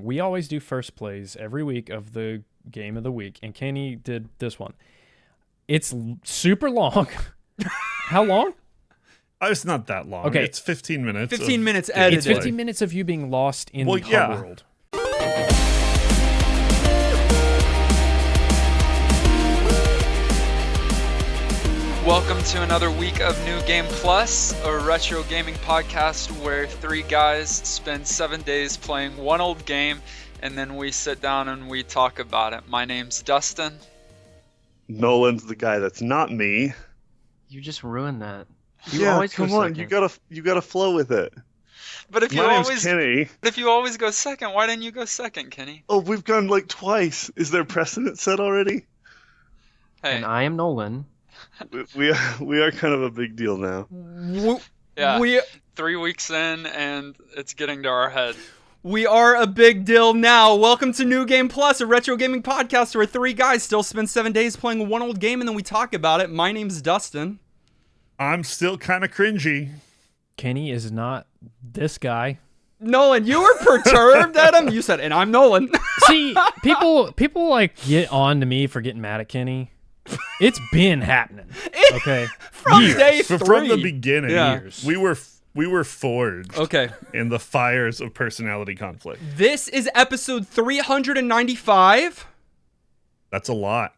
we always do first plays every week of the game of the week, and Kenny did this one. It's super long. How long? It's not that long. Okay. It's 15 minutes. 15 minutes edited. It's 15 minutes of you being lost in the hub world. Welcome to another week of New Game Plus, a retro gaming podcast where three guys spend 7 days playing one old game, and then we sit down and we talk about it. My name's Dustin. Nolan's the guy that's not me. You just ruined that. Come on, you gotta flow with it. But if name's Kenny. if you always go second, why didn't you go second, Kenny? Oh, we've gone like twice. Is there precedent set already? Hey, And I am Nolan. We are kind of a big deal now. yeah, 3 weeks in, and it's getting to our head. We are a big deal now. Welcome to New Game Plus, a retro gaming podcast where three guys still spend 7 days playing one old game and then we talk about it. My name's Dustin. I'm still kind of cringy. Kenny is not this guy. Nolan, you were perturbed at him. You said, and I'm Nolan. See, people like get on to me for getting mad at Kenny. It's been happening. Okay, From years. day 3. From the beginning, Years. we were forged. Okay. In the fires of personality conflict. This is episode 395. That's a lot.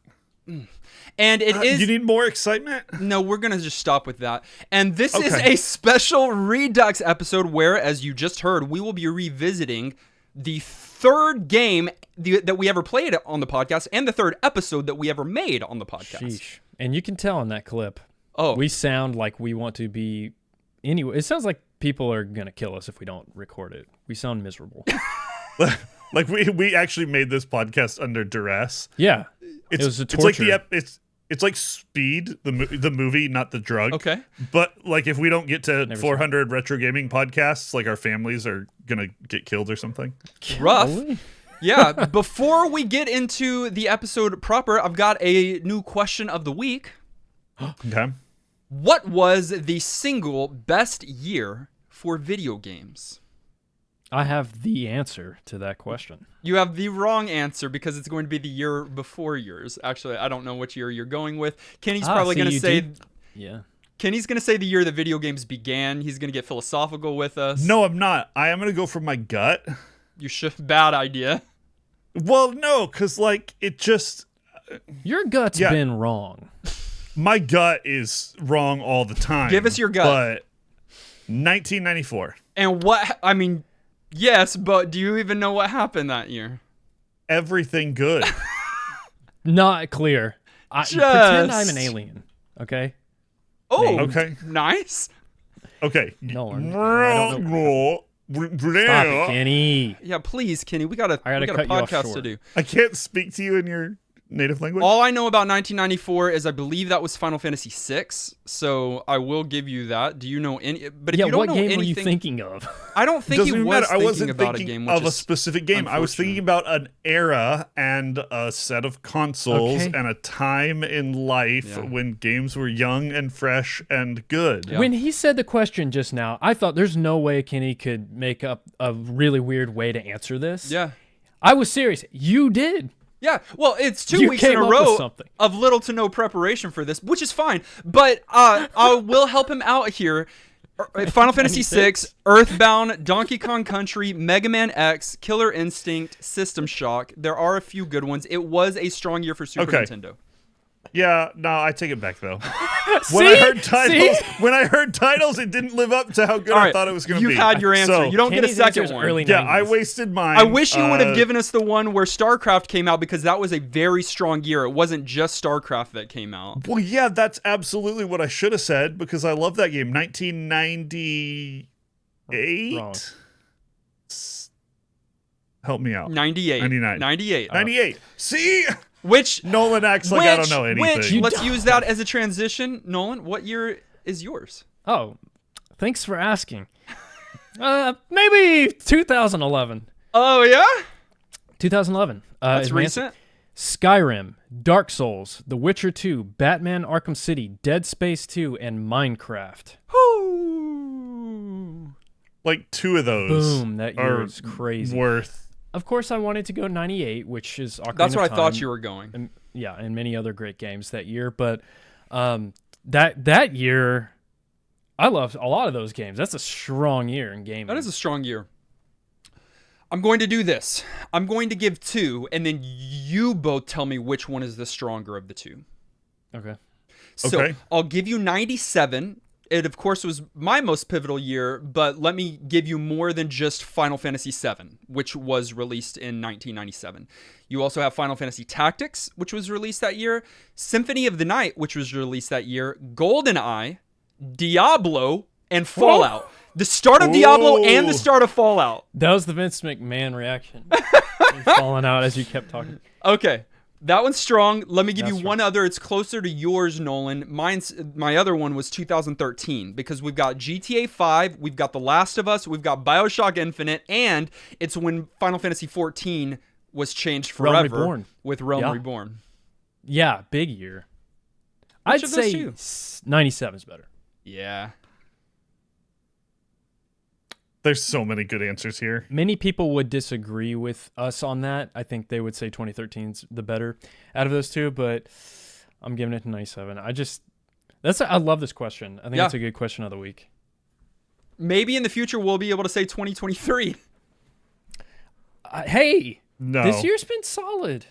And it is... You need more excitement? No, we're going to just stop with that. And this is a special Redux episode where, as you just heard, we will be revisiting the third game that we ever played on the podcast and the third episode that we ever made on the podcast. Sheesh. And you can tell in that clip. Oh. We sound like we want to be... Anyway, it sounds like people are going to kill us if we don't record it. We sound miserable. Like we actually made this podcast under duress. Yeah. It was a torture. It's like Speed, the movie, not the drug. Okay. But like if we don't get to 400 retro gaming podcasts, like our families are gonna get killed or something. Rough. Really? Yeah. Before we get into the episode proper, I've got a new question of the week. Okay. What was the single best year for video games? I have the answer to that question. You have the wrong answer because it's going to be the year before yours. Actually, I don't know which year you're going with. Kenny's probably going to say... Yeah. Kenny's going to say the year the video games began. He's going to get philosophical with us. No, I'm not. I am going to go for my gut. You should... Bad idea. Well, no, because like it just... Your gut's been wrong. My gut is wrong all the time. Give us your gut. But 1994. And what... I mean... Yes, but do you even know what happened that year? Everything good. Not clear. Pretend I'm an alien, okay? Oh, okay. Nice. Okay. No, I don't know. Stop it, Kenny. Yeah, please, Kenny. We got a cut you off podcast short. to do. I can't speak to you in your native language. All I know about 1994 is I believe that was Final Fantasy VI, so I will give you that. Do you know any? But if you don't what know game anything, were you thinking of? I don't think he was I wasn't thinking about a thinking game of a specific game. I was thinking about an era and a set of consoles and a time in life when games were young and fresh and good. Yeah. When he said the question just now, I thought there's no way Kenny could make up a really weird way to answer this. Yeah. I was serious. You did. Yeah, well, it's 2 weeks in a row of little to no preparation for this, which is fine. But I will help him out here. Final Fantasy VI, Earthbound, Donkey Kong Country, Mega Man X, Killer Instinct, System Shock. There are a few good ones. It was a strong year for Super Nintendo. Yeah, no, I take it back though. When I heard titles, it didn't live up to how good I thought it was going to be. You've had your answer. You don't Kenny's get a second one. Early 90s. Yeah, I wasted mine. I wish you would have given us the one where StarCraft came out because that was a very strong year. It wasn't just StarCraft that came out. Well, yeah, that's absolutely what I should have said because I love that game. 1998? Wrong. Help me out. 98. 99. 98. 98. See? Which Nolan acts like I don't know anything. Let's use that as a transition. Nolan, what year is yours? Oh, thanks for asking. Maybe 2011. Oh, yeah? 2011. That's recent. Skyrim, Dark Souls, The Witcher 2, Batman Arkham City, Dead Space 2, and Minecraft. Whoo! Like two of those Boom, that year is crazy. worth Of course, I wanted to go 98, which is Ocarina That's of what Time, I thought you were going. and, and many other great games that year. But that year, I loved a lot of those games. That's a strong year in gaming. That is a strong year. I'm going to do this. I'm going to give 2, and then you both tell me which one is the stronger of the 2. Okay. So I'll give you 97. It, of course, was my most pivotal year, but let me give you more than just Final Fantasy VII, which was released in 1997. You also have Final Fantasy Tactics, which was released that year, Symphony of the Night, which was released that year, GoldenEye, Diablo, and Fallout. Whoa. The start of Diablo and the start of Fallout. That was the Vince McMahon reaction. Falling out as you kept talking. Okay. That one's strong. Let me give you one other. It's closer to yours, Nolan. My other one was 2013 because we've got GTA 5, we've got The Last of Us, we've got BioShock Infinite, and it's when Final Fantasy 14 was changed forever with Realm Reborn. Yeah, big year. Which I'd say 97 is better. Yeah. There's so many good answers here. Many people would disagree with us on that. I think they would say 2013's the better out of those two, but I'm giving it to 97. I love this question. I think it's a good question of the week. Maybe in the future we'll be able to say 2023. Hey, no. This year's been solid.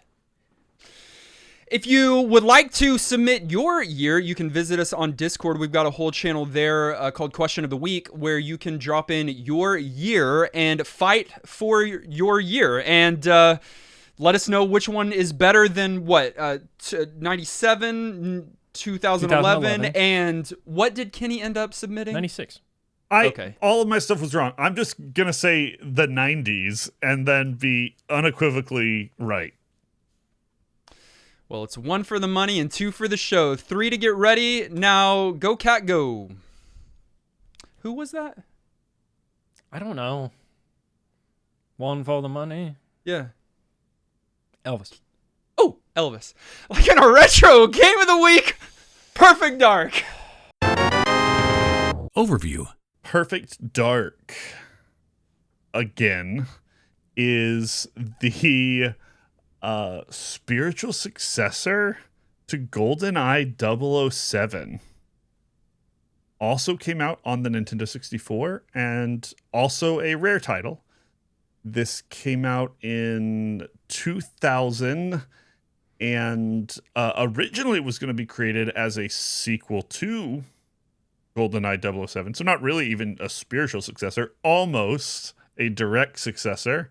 If you would like to submit your year, you can visit us on Discord. We've got a whole channel there called Question of the Week where you can drop in your year and fight for your year. And let us know which one is better than what? 97, 2011, and what did Kenny end up submitting? 96. All of my stuff was wrong. I'm just going to say the 90s and then be unequivocally right. Well, it's 1 for the money and 2 for the show. 3 to get ready. Now, go cat go. Who was that? I don't know. 1 for the money. Yeah. Elvis. Oh, Elvis. Like in a retro game of the week, Perfect Dark. Overview. Perfect Dark, again, is the spiritual successor to GoldenEye 007. Also came out on the Nintendo 64 and also a rare title. This came out in 2000 and originally was going to be created as a sequel to GoldenEye 007. So not really even a spiritual successor, almost a direct successor.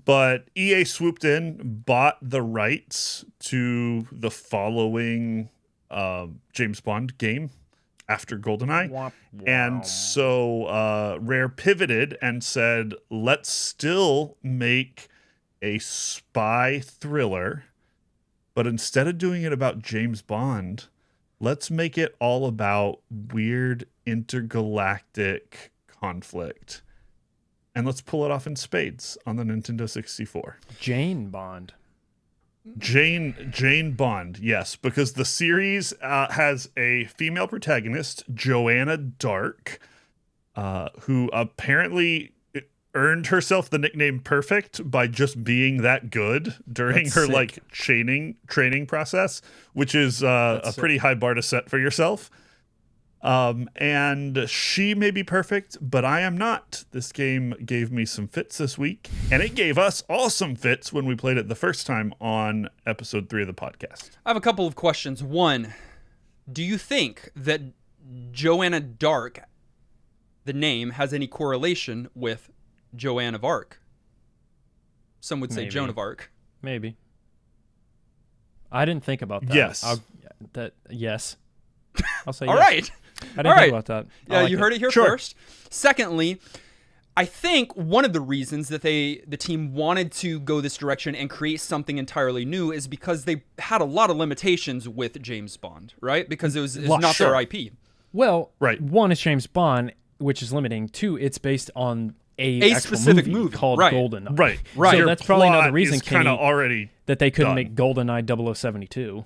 But EA swooped in, bought the rights to the following James Bond game after GoldenEye. Wow. And so Rare pivoted and said, let's still make a spy thriller, but instead of doing it about James Bond, let's make it all about weird intergalactic conflict. And let's pull it off in spades on the Nintendo 64. Jane Bond. Jane Bond, yes, because the series has a female protagonist, Joanna Dark, who apparently earned herself the nickname Perfect by just being that good during her training process, which is a pretty high bar to set for yourself. And she may be perfect, but I am not. This game gave me some fits this week, and it gave us all some fits when we played it the first time on episode 3 of the podcast. I have a couple of questions. One, do you think that Joanna Dark, the name, has any correlation with Joan of Arc? Some would say Joan of Arc. Maybe. I didn't think about that. Yes. Yes. I'll say all yes. Right. I didn't think about that. Yeah, you heard it here first. Secondly, I think one of the reasons that the team wanted to go this direction and create something entirely new is because they had a lot of limitations with James Bond, right? Because it's not their IP. Well, one is James Bond, which is limiting. 2, it's based on a specific movie called GoldenEye. Right. So that's probably another reason, Kenny, already that they couldn't make GoldenEye 0072.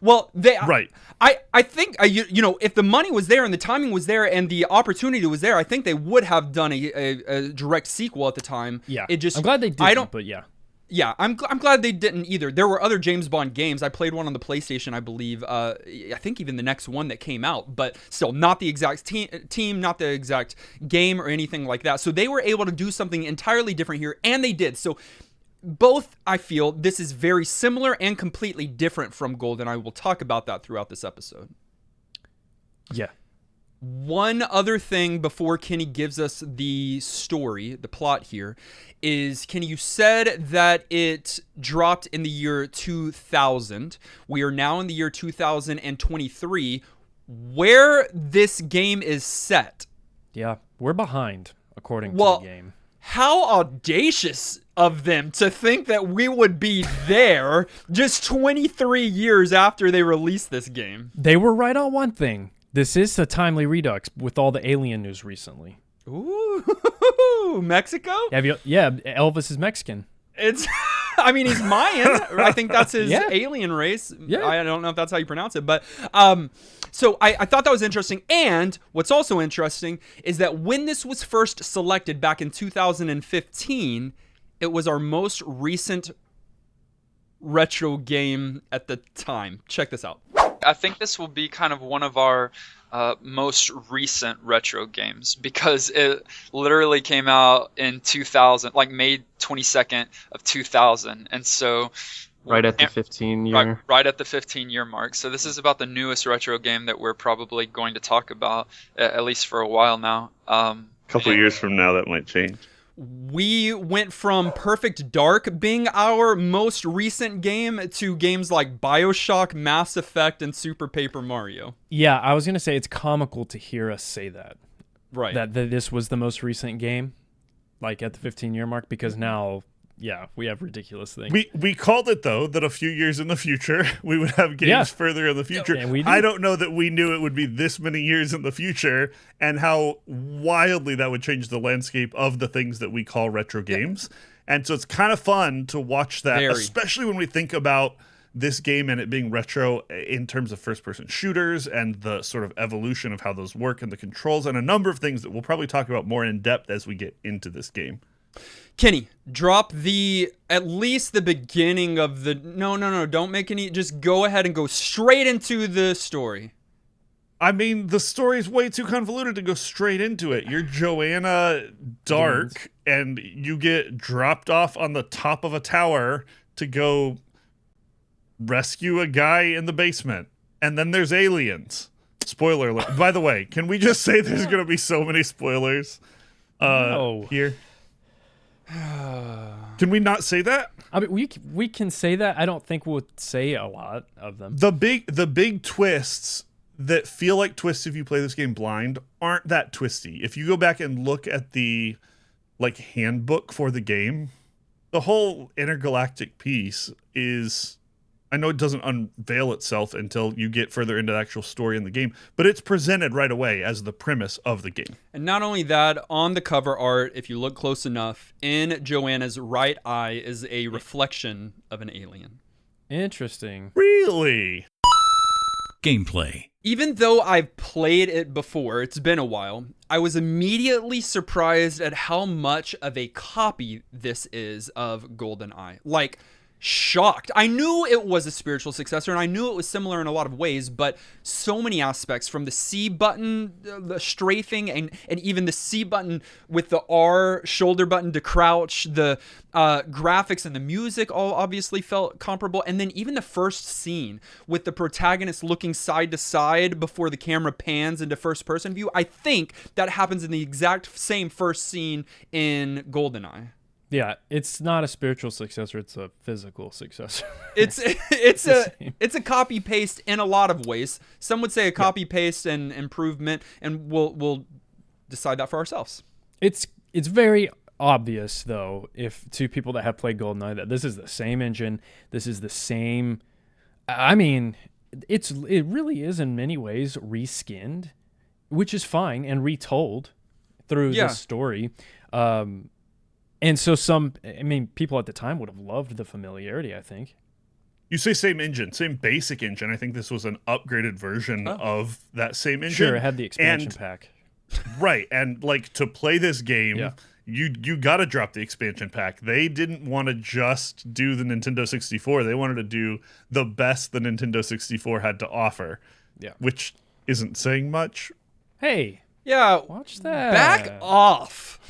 Well, right. I think you know, if the money was there and the timing was there and the opportunity was there, I think they would have done a direct sequel at the time. Yeah, it just I'm glad they didn't. But yeah. Yeah, I'm glad they didn't either. There were other James Bond games. I played one on the PlayStation, I believe. I think even the next one that came out, but still not the exact team, not the exact game or anything like that. So they were able to do something entirely different here, and they did. So both, I feel, this is very similar and completely different from GoldenEye. We'll talk about that throughout this episode. Yeah. One other thing before Kenny gives us the story, the plot here, is, Kenny, you said that it dropped in the year 2000. We are now in the year 2023. Where this game is set. Yeah, we're behind, according to the game. How audacious of them to think that we would be there just 23 years after they released this game. They were right on one thing. This is a timely redux with all the alien news recently. Ooh, Mexico? Yeah, Elvis is Mexican. I mean, he's Mayan. I think that's his alien race. Yeah. I don't know if that's how you pronounce it, but so I thought that was interesting. And what's also interesting is that when this was first selected back in 2015, it was our most recent retro game at the time. Check this out. I think this will be kind of one of our most recent retro games because it literally came out in 2000, like May 22nd of 2000. And so right at the 15 year. Right at the 15-year mark. So this is about the newest retro game that we're probably going to talk about, at least for a while now. A couple of years from now, that might change. We went from Perfect Dark being our most recent game to games like BioShock, Mass Effect, and Super Paper Mario. Yeah, I was going to say it's comical to hear us say that. Right. That this was the most recent game, like at the 15-year mark, because now, yeah, we have ridiculous things. We called it, though, that a few years in the future, we would have games further in the future. And we did. I don't know that we knew it would be this many years in the future and how wildly that would change the landscape of the things that we call retro games. And so it's kind of fun to watch that, especially when we think about this game and it being retro in terms of first-person shooters and the sort of evolution of how those work and the controls and a number of things that we'll probably talk about more in depth as we get into this game. Kenny, drop at least the beginning of the... No, don't make any... Just go ahead and go straight into the story. I mean, the story's way too convoluted to go straight into it. You're Joanna Dark, and you get dropped off on the top of a tower to go rescue a guy in the basement. And then there's aliens. Spoiler alert. By the way, can we just say there's going to be so many spoilers here? Can we not say that? I mean, we can say that. I don't think we'll say a lot of them. The big twists that feel like twists if you play this game blind aren't that twisty. If you go back and look at the handbook for the game, the whole intergalactic piece is, I know it doesn't unveil itself until you get further into the actual story in the game, but it's presented right away as the premise of the game. And not only that, on the cover art, if you look close enough, in Joanna's right eye is a reflection of an alien. Interesting. Really? Gameplay. Even though I've played it before, it's been a while, I was immediately surprised at how much of a copy this is of GoldenEye. Like, shocked. I knew it was a spiritual successor, and I knew it was similar in a lot of ways, but so many aspects, from the C button, the strafing, and even the C button with the R shoulder button to crouch, the graphics and the music all obviously felt comparable, and then even the first scene with the protagonist looking side to side before the camera pans into first person view. I think that happens in the exact same first scene in GoldenEye. Yeah, it's not a spiritual successor; it's a physical successor. It's a copy paste in a lot of ways. Some would say a copy paste and improvement, and we'll decide that for ourselves. It's very obvious, though, if to people that have played GoldenEye, that this is the same engine. This is the same. I mean, it really is in many ways reskinned, which is fine, and retold through this story. And so people at the time would have loved the familiarity, I think. You say same engine, same basic engine. I think this was an upgraded version of that same engine. Sure, it had the expansion pack. Right, and like to play this game, Yeah. you got to drop the expansion pack. They didn't want to just do the Nintendo 64. They wanted to do the best the Nintendo 64 had to offer. Yeah. Which isn't saying much. Hey, Yeah, watch that. back off.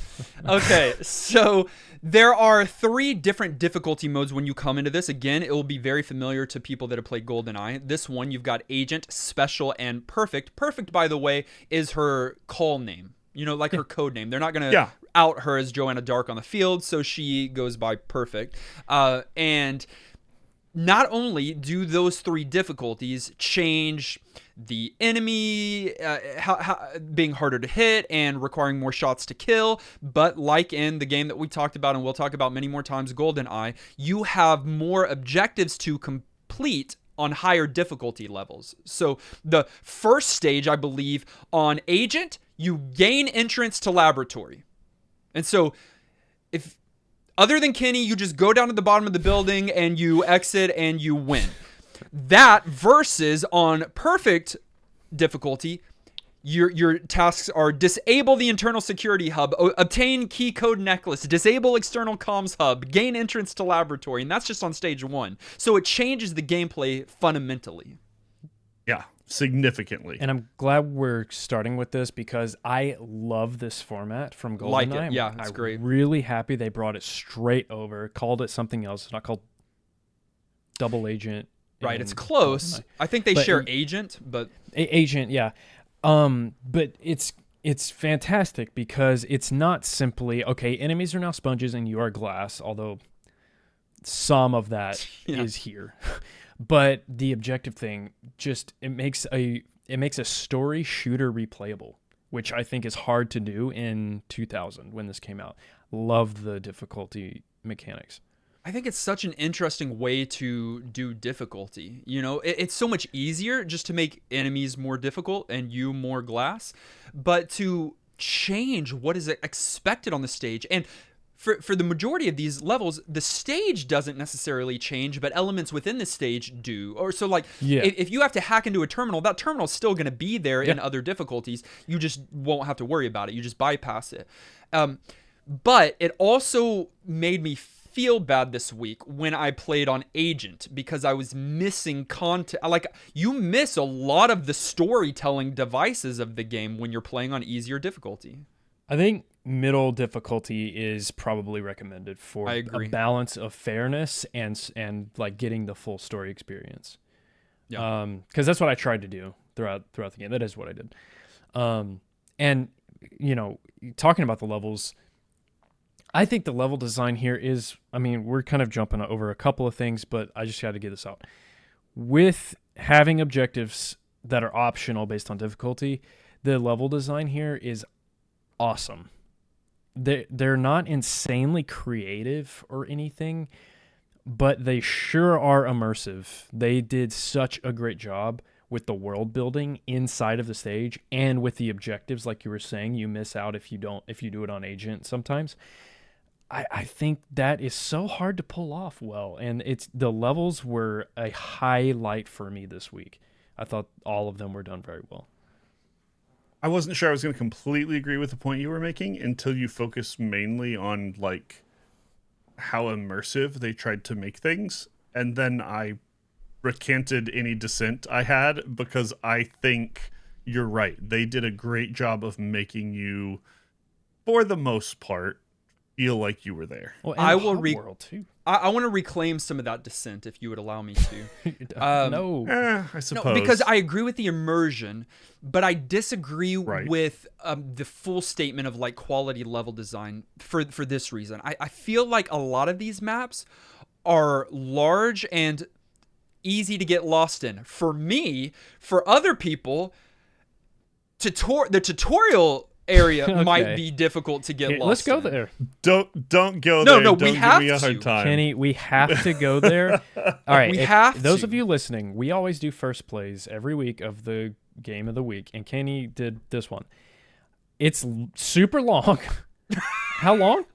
Okay, so there are 3 different difficulty modes when you come into this. Again, it will be very familiar to people that have played GoldenEye. This one, you've got Agent, Special, and Perfect. Perfect, by the way, is her call name. You know, like her code name. They're not going to out her as Joanna Dark on the field, so she goes by Perfect. And not only do those 3 difficulties change the enemy being harder to hit and requiring more shots to kill, but like in the game that we talked about and we'll talk about many more times, GoldenEye, you have more objectives to complete on higher difficulty levels. So the first stage, I believe, on Agent, you gain entrance to laboratory. And so if other than Kenny, you just go down to the bottom of the building and you exit and you win. That versus on Perfect difficulty, your tasks are disable the internal security hub, obtain key code necklace, disable external comms hub, gain entrance to laboratory, and that's just on stage 1. So it changes the gameplay fundamentally. Yeah, significantly. And I'm glad we're starting with this because I love this format from GoldenEye. Like it. Yeah, it's great. I'm really happy they brought it straight over, called it something else. It's not called Double Agent. Right, it's close. I think they share Agent, but Agent, yeah. But it's fantastic because it's not simply okay, enemies are now sponges and you are glass, although some of that is here. But the objective thing just it makes a story shooter replayable, which I think is hard to do in 2000 when this came out. Love the difficulty mechanics. I think it's such an interesting way to do difficulty. You know, it's so much easier just to make enemies more difficult and you more glass, but to change what is expected on the stage. And for the majority of these levels, the stage doesn't necessarily change, but elements within the stage do. Or so like, if you have to hack into a terminal, that terminal's still going to be there in other difficulties. You just won't have to worry about it. You just bypass it. But it also made me feel bad this week when I played on Agent because I was missing content. Like, you miss a lot of the storytelling devices of the game when you're playing on easier difficulty. I think middle difficulty is probably recommended for a balance of fairness and like getting the full story experience. Yeah. Because that's what I tried to do throughout the game. That is what I did. And you know, talking about the levels, I think the level design here is, I mean, we're kind of jumping over a couple of things, but I just got to get this out. With having objectives that are optional based on difficulty, the level design here is awesome. They're not insanely creative or anything, but they sure are immersive. They did such a great job with the world building inside of the stage and with the objectives, like you were saying, you miss out if you do it on Agent sometimes. I think that is so hard to pull off well, and the levels were a highlight for me this week. I thought all of them were done very well. I wasn't sure I was going to completely agree with the point you were making until you focused mainly on like how immersive they tried to make things, and then I recanted any dissent I had because I think you're right. They did a great job of making you, for the most part, feel like you were there. Well, I will world too. I want to reclaim some of that dissent if you would allow me to. No, I suppose. No, because I agree with the immersion, but I disagree with the full statement of like quality level design for this reason. I feel like a lot of these maps are large and easy to get lost in. For me, for other people, the tutorial area might be difficult to get lost. Let's go there. Don't go there. No, don't we have give me a hard time. Kenny, we have to go there. All right, we have those to. of you listening, we always do first plays every week of the game of the week, and Kenny did this one. It's super long. How long?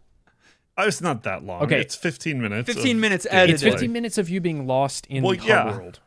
It's not that long. Okay. It's 15 minutes. 15 minutes edited. It's 15 minutes of you being lost in the hub world.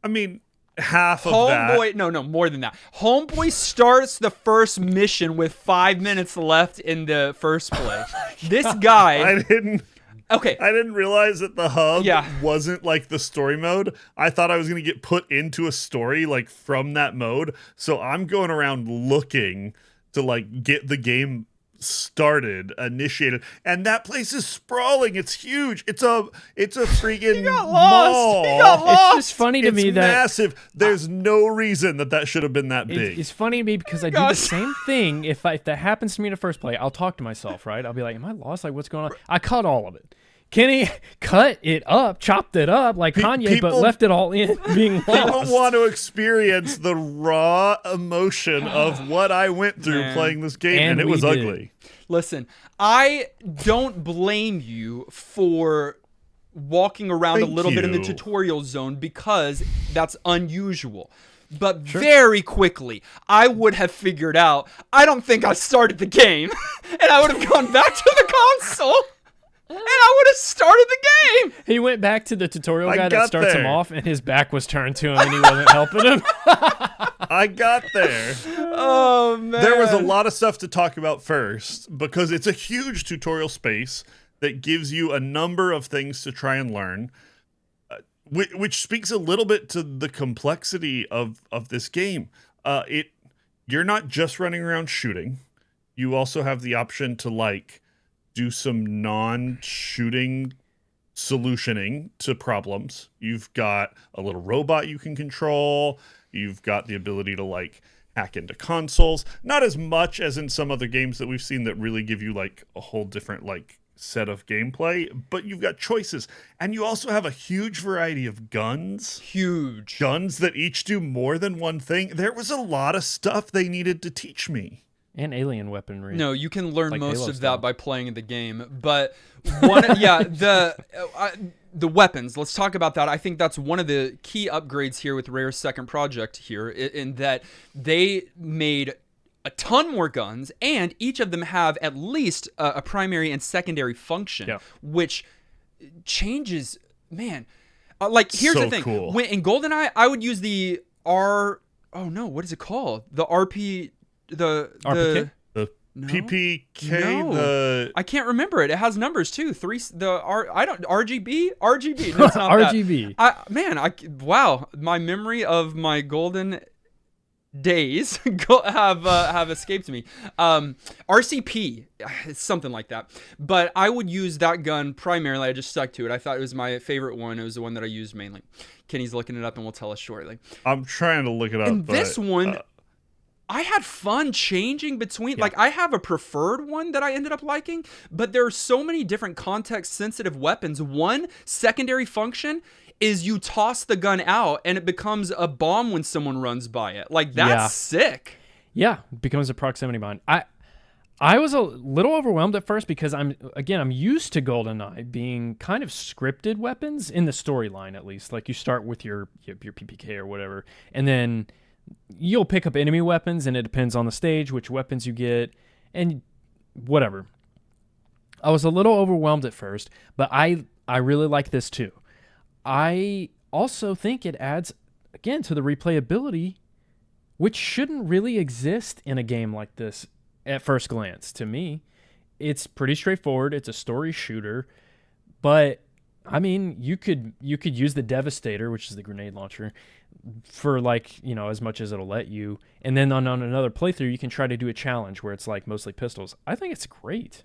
I mean, half of that. No, more than that. Homeboy starts the first mission with 5 minutes left in the first play. This guy. I didn't realize that the hub wasn't like the story mode. I thought I was going to get put into a story like from that mode. So I'm going around looking to like get the game started, initiated, and that place is sprawling. It's huge. It's a freaking mall. He got lost. It's just funny to me that massive. There's no reason that should have been that big. It's funny to me because I do the same thing. If that happens to me in the first play, I'll talk to myself, right? I'll be like, am I lost? Like, what's going on? I caught all of it. Kenny cut it up, chopped it up like Kanye, but left it all in being lost. People want to experience the raw emotion of what I went through playing this game, and it was ugly. Listen, I don't blame you for walking around a little bit in the tutorial zone because that's unusual. But very quickly, I would have figured out, I don't think I started the game, and I would have gone back to the console. And I would have started the game. He went back to the tutorial guy that starts him off, and his back was turned to him, and he wasn't helping him. I got there. Oh, man. There was a lot of stuff to talk about first, because it's a huge tutorial space that gives you a number of things to try and learn, which speaks a little bit to the complexity of this game. You're not just running around shooting. You also have the option to, like, do some non-shooting solutioning to problems. You've got a little robot you can control. You've got the ability to like hack into consoles. Not as much as in some other games that we've seen that really give you like a whole different like set of gameplay, but you've got choices. And you also have a huge variety of guns. Huge. Guns that each do more than one thing. There was a lot of stuff they needed to teach me. And alien weaponry. No, you can learn like most Halo of style. that by playing the game. But the weapons. Let's talk about that. I think that's one of the key upgrades here with Rare's second project here, in that they made a ton more guns, and each of them have at least a primary and secondary function, which changes. Man, like here's the thing. Cool. When in GoldenEye, I would use the what is it called? The RP. RPK? No? PPK. I can't remember it. It has numbers too. RGB. No, it's not RGB. That. Wow. My memory of my golden days have escaped me. RCP, it's something like that. But I would use that gun primarily. I just stuck to it. I thought it was my favorite one. It was the one that I used mainly. Kenny's looking it up and will tell us shortly. I'm trying to look it up. And this one. I had fun changing between, like, I have a preferred one that I ended up liking, but there are so many different context-sensitive weapons. One secondary function is you toss the gun out, and it becomes a bomb when someone runs by it. Like, that's sick. Yeah, it becomes a proximity mine. I was a little overwhelmed at first because I'm used to GoldenEye being kind of scripted weapons in the storyline, at least. Like, you start with your PPK or whatever, and then you'll pick up enemy weapons, and it depends on the stage which weapons you get and whatever. I was a little overwhelmed at first, but I really like this too. I also think it adds, again, to the replayability, which shouldn't really exist in a game like this at first glance. To me, it's pretty straightforward. It's a story shooter, but I mean, you could use the Devastator, which is the grenade launcher, for as much as it'll let you. And then on another playthrough, you can try to do a challenge where it's like mostly pistols. I think it's great.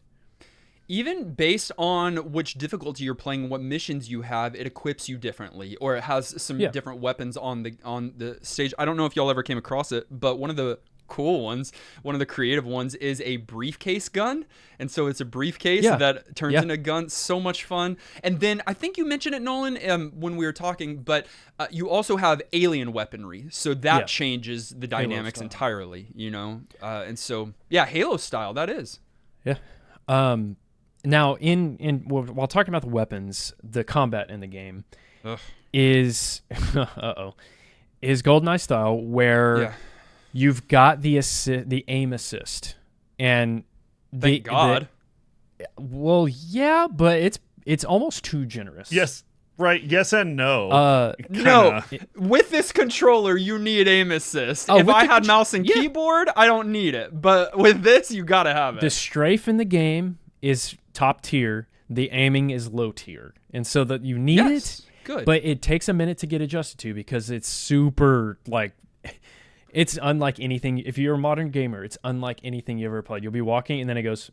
Even based on which difficulty you're playing and what missions you have, it equips you differently, or it has some different weapons on the stage. I don't know if y'all ever came across it, but one of the cool ones, one of the creative ones, is a briefcase gun. And so it's a briefcase that turns into a gun. So much fun. And then I think you mentioned it, Nolan, when we were talking, but you also have alien weaponry. So that changes the dynamics entirely, and so, Halo style, that is. Yeah. Now, while talking about the weapons, the combat in the game is GoldenEye style, where you've got the aim assist, and thank God. Well, yeah, but it's almost too generous. Yes. Right. Yes and no. No. With this controller, you need aim assist. If I had mouse and keyboard, I don't need it. But with this, you gotta have it. The strafe in the game is top tier. The aiming is low tier, and so that you need it. Good. But it takes a minute to get adjusted to because it's super it's unlike anything. If you're a modern gamer, it's unlike anything you ever played. You'll be walking, and then it goes.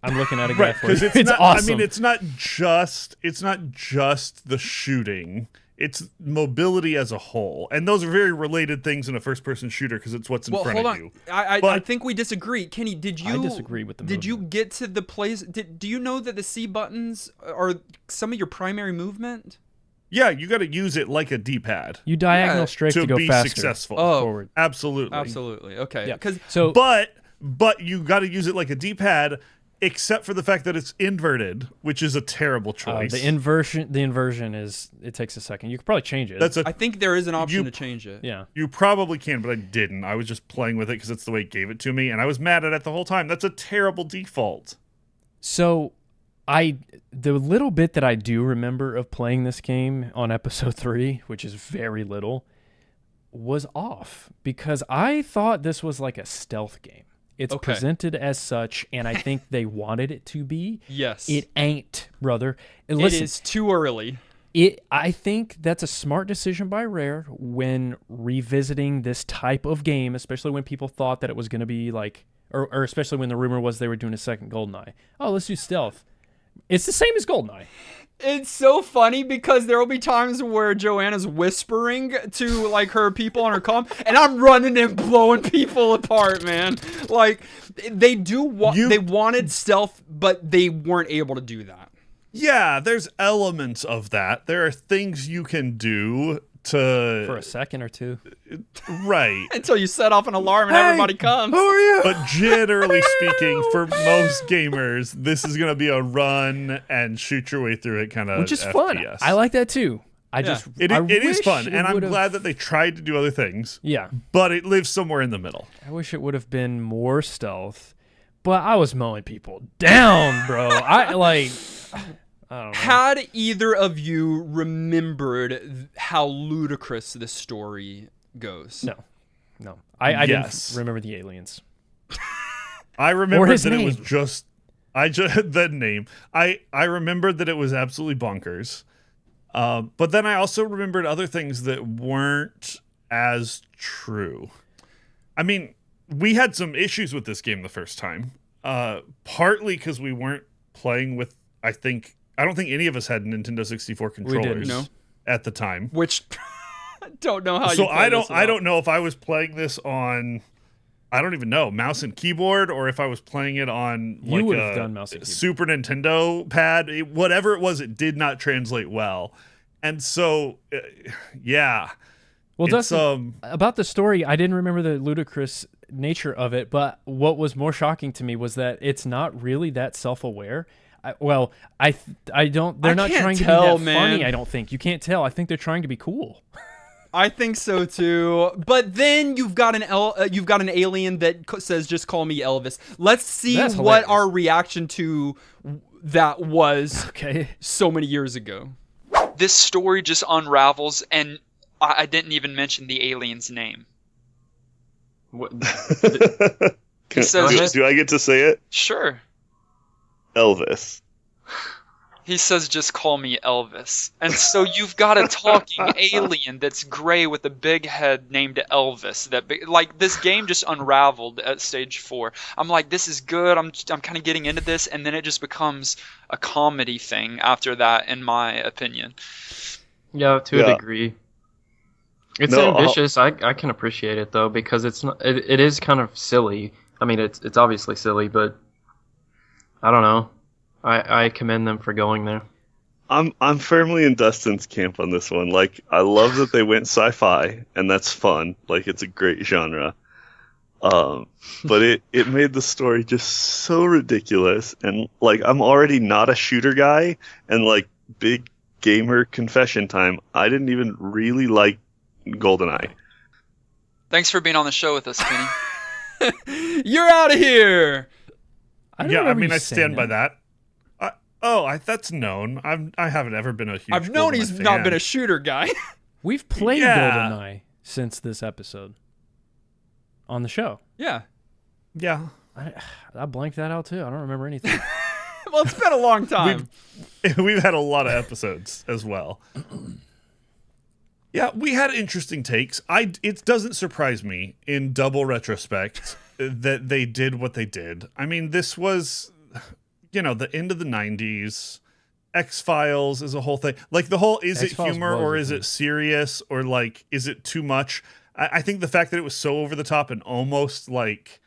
I'm looking at a guy for you. It's awesome. I mean, it's not just the shooting. It's mobility as a whole, and those are very related things in a first-person shooter because it's what's in front of you. I think we disagree. Kenny, I disagree with the Did you get to the place? Do you know that the C buttons are some of your primary movement? Yeah, you got to use it like a D-pad. You diagonal strafe to go be faster. Successful. Forward. Absolutely. Okay. Yeah. But you got to use it like a D-pad. Except for the fact that it's inverted, which is a terrible choice. The inversion is, it takes a second. You could probably change it. I think there is an option to change it. Yeah. You probably can, but I didn't. I was just playing with it because it's the way it gave it to me, and I was mad at it the whole time. That's a terrible default. So, the little bit that I do remember of playing this game on episode 3, which is very little, was off because I thought this was like a stealth game. It's presented as such, and I think they wanted it to be. Yes. It ain't, brother. And listen, it is too early. I think that's a smart decision by Rare when revisiting this type of game, especially when people thought that it was going to be like, or especially when the rumor was they were doing a second GoldenEye. Oh, let's do stealth. It's the same as GoldenEye. It's so funny because there will be times where Joanna's whispering to like her people on her comm, and I'm running and blowing people apart, man. Like they wanted stealth, but they weren't able to do that. Yeah, there's elements of that. There are things you can do for a second or two. Right. Until you set off an alarm and everybody comes. Who are you? But generally speaking, for most gamers, this is going to be a run and shoot your way through it kind of Which is FPS. fun. I like that too. It is fun, and I'm glad that they tried to do other things. Yeah. But it lives somewhere in the middle. I wish it would have been more stealth, but I was mowing people down, bro. I don't know. Had either of you remembered how ludicrous this story goes? No. I didn't remember the aliens. I remember that it was just the name. I remembered that it was absolutely bonkers. But then I also remembered other things that weren't as true. I mean, we had some issues with this game the first time. Partly because we weren't playing with, I don't think any of us had Nintendo 64 controllers at the time. Which don't know how. So I don't know if I was playing this on, I don't even know, mouse and keyboard, or if I was playing it on like a Super Nintendo pad. Whatever it was, it did not translate well, and so yeah. Well, Dustin, about the story, I didn't remember the ludicrous nature of it, but what was more shocking to me was that it's not really that self-aware. I don't. They're not trying to be that funny. I don't think you can't tell. I think they're trying to be cool. I think so too. But then you've got an alien that says, "Just call me Elvis." Let's see what our reaction to that was. Okay, so many years ago. This story just unravels, and I didn't even mention the alien's name. What? Do I get to say it? Sure. Elvis. He says, "Just call me Elvis." And so you've got a talking alien that's gray with a big head named Elvis. This game just unraveled at stage 4. I'm like, this is good. I'm kind of getting into this, and then it just becomes a comedy thing after that, in my opinion. Yeah, to a degree. It's ambitious. I can appreciate it though, because it is kind of silly. I mean, it's obviously silly, but I don't know. I commend them for going there. I'm firmly in Dustin's camp on this one. Like, I love that they went sci-fi, and that's fun. Like, it's a great genre. But it made the story just so ridiculous, and like, I'm already not a shooter guy, and like, big gamer confession time, I didn't even really like GoldenEye. Thanks for being on the show with us, Kenny. You're out of here. I stand by that. That's known. I haven't ever been a huge. I've known GoldenEye he's fan. not been a shooter guy. We've played GoldenEye since this episode on the show. Yeah. Yeah. I blanked that out too. I don't remember anything. Well, it's been a long time. We've had a lot of episodes as well. Yeah, we had interesting takes. It doesn't surprise me in double retrospect that they did what they did. I mean, this was, the end of the 90s. X-Files is a whole thing. Like the whole, is X-Files it humor or is it serious or like, is it too much? I think the fact that it was so over the top and almost like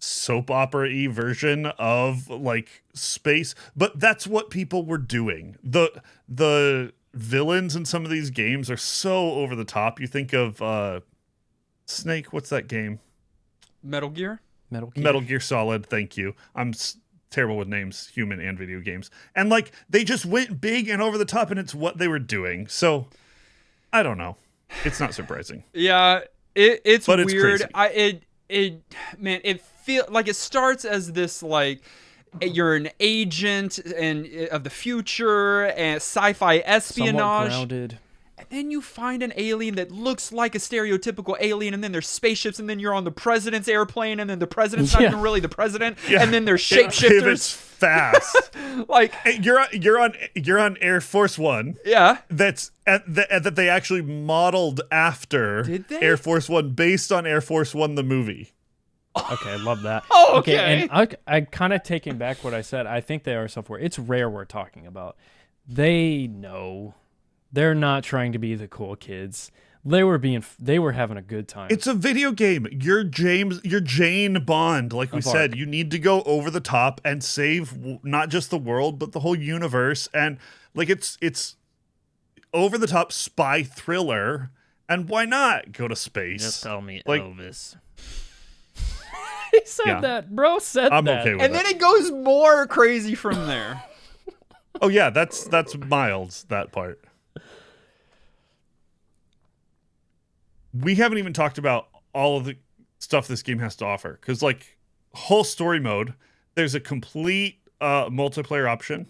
soap opera-y version of like space, but that's what people were doing. The villains in some of these games are so over the top. You think of Snake, what's that game? Metal Gear Solid, thank you. I'm terrible with names, human and video games. And like they just went big and over the top and it's what they were doing. So I don't know. It's not surprising. Yeah, it's but weird. It's crazy. It feel like it starts as this like you're an agent and of the future and sci-fi espionage. Somewhat grounded. And then you find an alien that looks like a stereotypical alien, and then there's spaceships, and then you're on the president's airplane, and then the president's not even really the president, and then there's shapeshifters. It's fast. Like you're on Air Force One. Yeah. That they actually modeled after Did they? Air Force One, based on Air Force One the movie. Okay, I love that. Oh, okay. And I kind of taking back what I said. I think they are self-aware. It's rare we're talking about. They know. They're not trying to be the cool kids. They were having a good time. It's a video game. You're Jane Bond, like we said. You need to go over the top and save not just the world, but the whole universe. And like it's over the top spy thriller. And why not go to space? Just tell me like, Elvis. He said that. Bro said I'm that. okay with and then it goes more crazy from there. Oh yeah, that's mild, that part. We haven't even talked about all of the stuff this game has to offer. Because, like, whole story mode, there's a complete multiplayer option.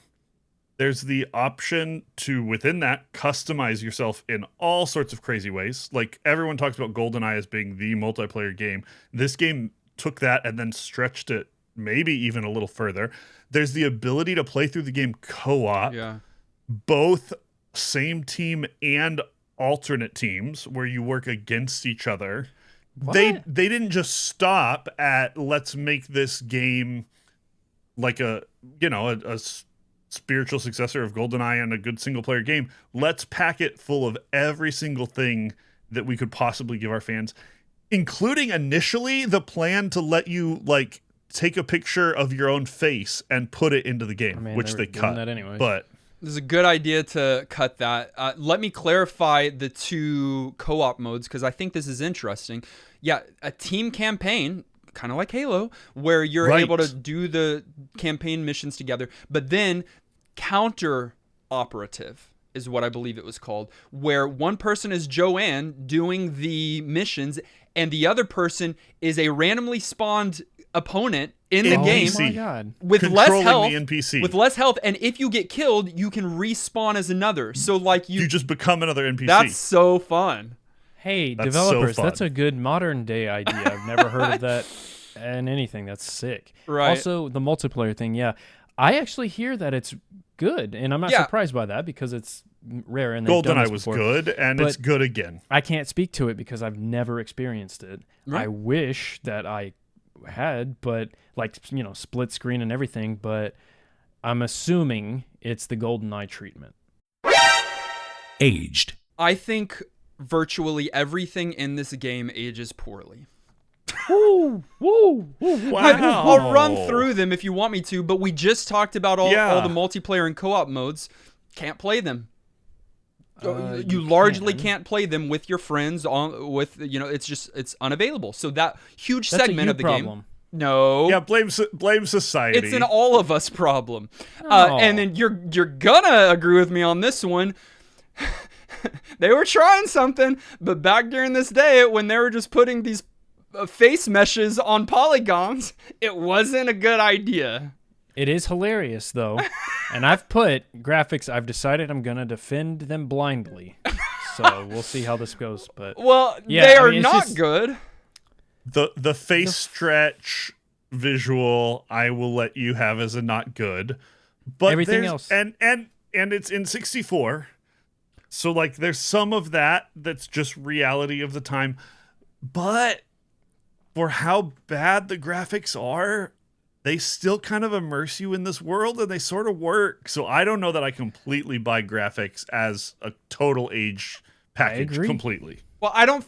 There's the option to, within that, customize yourself in all sorts of crazy ways. Like, everyone talks about GoldenEye as being the multiplayer game. This game took that and then stretched it maybe even a little further. There's the ability to play through the game co-op. Yeah. Both same team and alternate teams where you work against each other. What? They didn't just stop at let's make this game like a spiritual successor of GoldenEye and a good single player game. Let's pack it full of every single thing that we could possibly give our fans, including initially the plan to let you like take a picture of your own face and put it into the game, which they cut. That anyway. But This is a good idea to cut that. Let me clarify the two co-op modes because I think this is interesting. Yeah, a team campaign, kind of like Halo, where you're able to do the campaign missions together, but then counter operative is what I believe it was called, where one person is Joanne doing the missions and the other person is a randomly spawned opponent in the game. Oh my God. With less health, the NPC. with less health, and if you get killed, you can respawn as another. So like you just become another NPC. That's so fun. Hey, That's developers, so fun. that's a good modern day idea. I've never heard of that and anything. That's sick. Right. Also, the multiplayer thing, yeah. I actually hear that it's good, and I'm not surprised by that because it's rare. And GoldenEye was good, and it's good again. I can't speak to it because I've never experienced it. Right. I wish that I had, but like, split screen and everything, but I'm assuming it's the GoldenEye treatment. Aged. I think virtually everything in this game ages poorly. Woo! Wow. I'll run through them if you want me to, but we just talked about all the multiplayer and co-op modes. Can't play them. You largely can't play them with your friends it's unavailable. So that huge segment of the game. No. Yeah, blame society. It's an all of us problem. And then you're gonna agree with me on this one. They were trying something, but back during this day when they were just putting these face meshes on polygons, it wasn't a good idea. It is hilarious though, and I've put graphics. I've decided I'm gonna defend them blindly. So we'll see how this goes. But they are not good. The face stretch visual I will let you have as a not good, but everything else and it's in 64, so like there's some of that's just reality of the time, but for how bad the graphics are, they still kind of immerse you in this world and they sort of work. So I don't know that I completely buy graphics as a total age package completely. Well, I don't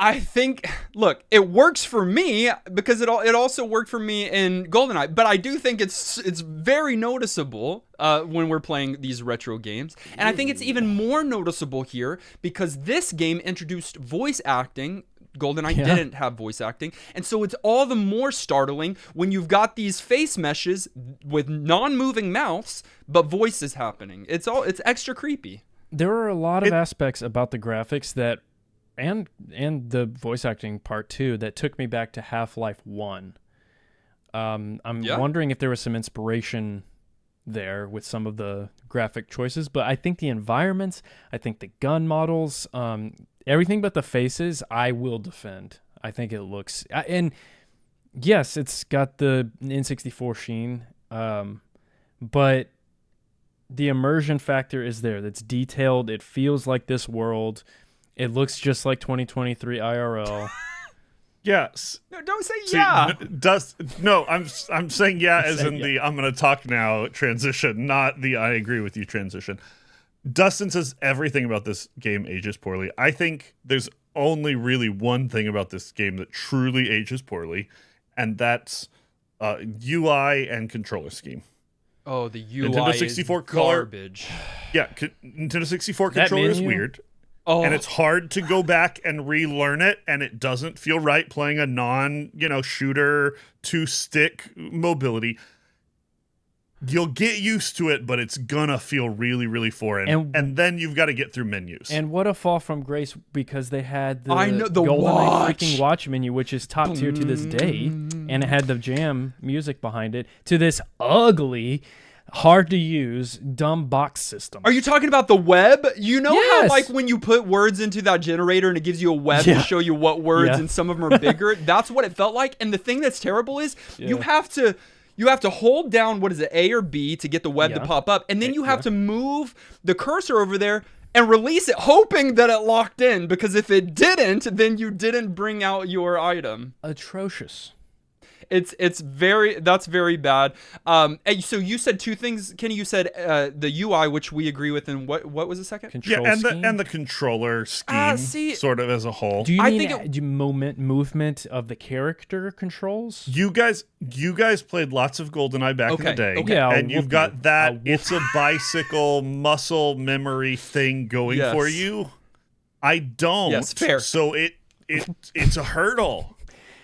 I think, look, it works for me because it also worked for me in GoldenEye, but I do think it's very noticeable when we're playing these retro games, and I think it's even more noticeable here because this game introduced voice acting. GoldenEye didn't have voice acting, and so it's all the more startling when you've got these face meshes with non-moving mouths, but voices happening. It's extra creepy. There are a lot of aspects about the graphics that. And the voice acting part too that took me back to Half-Life 1. I'm wondering if there was some inspiration there with some of the graphic choices, but I think the environments, I think the gun models, everything but the faces, I will defend. I think it looks, and yes, it's got the N64 sheen, but the immersion factor is there. That's detailed. It feels like this world. It looks just like 2023 IRL. Yes. No, don't say yeah. I'm saying yeah as in the I'm going to talk now transition, not the I agree with you transition. Dustin says everything about this game ages poorly. I think there's only really one thing about this game that truly ages poorly, and that's UI and controller scheme. Oh, the UI Nintendo 64 is garbage. Yeah, Nintendo 64 controller is weird. Oh. And it's hard to go back and relearn it, and it doesn't feel right playing a shooter 2-stick mobility. You'll get used to it, but it's gonna feel really, really foreign. And then you've got to get through menus. And what a fall from grace because they had the GoldenEye freaking watch menu, which is top tier to this day, and it had the jam music behind it, to this ugly, hard to use, dumb box system. Are you talking about the web? You know how like when you put words into that generator and it gives you a web to show you what words and some of them are bigger? That's what it felt like. And the thing that's terrible is you have to hold down, what is it, A or B to get the web to pop up. And then you have to move the cursor over there and release it, hoping that it locked in. Because if it didn't, then you didn't bring out your item. Atrocious. That's very bad. So you said two things, Kenny. You said the UI, which we agree with, and what was the second? And the controller scheme, sort of as a whole. Do you mean movement of the character controls? You guys played lots of GoldenEye back in the day, and you've got that. It's a bicycle muscle memory thing going for you. I don't. Yes, fair. So it's a hurdle.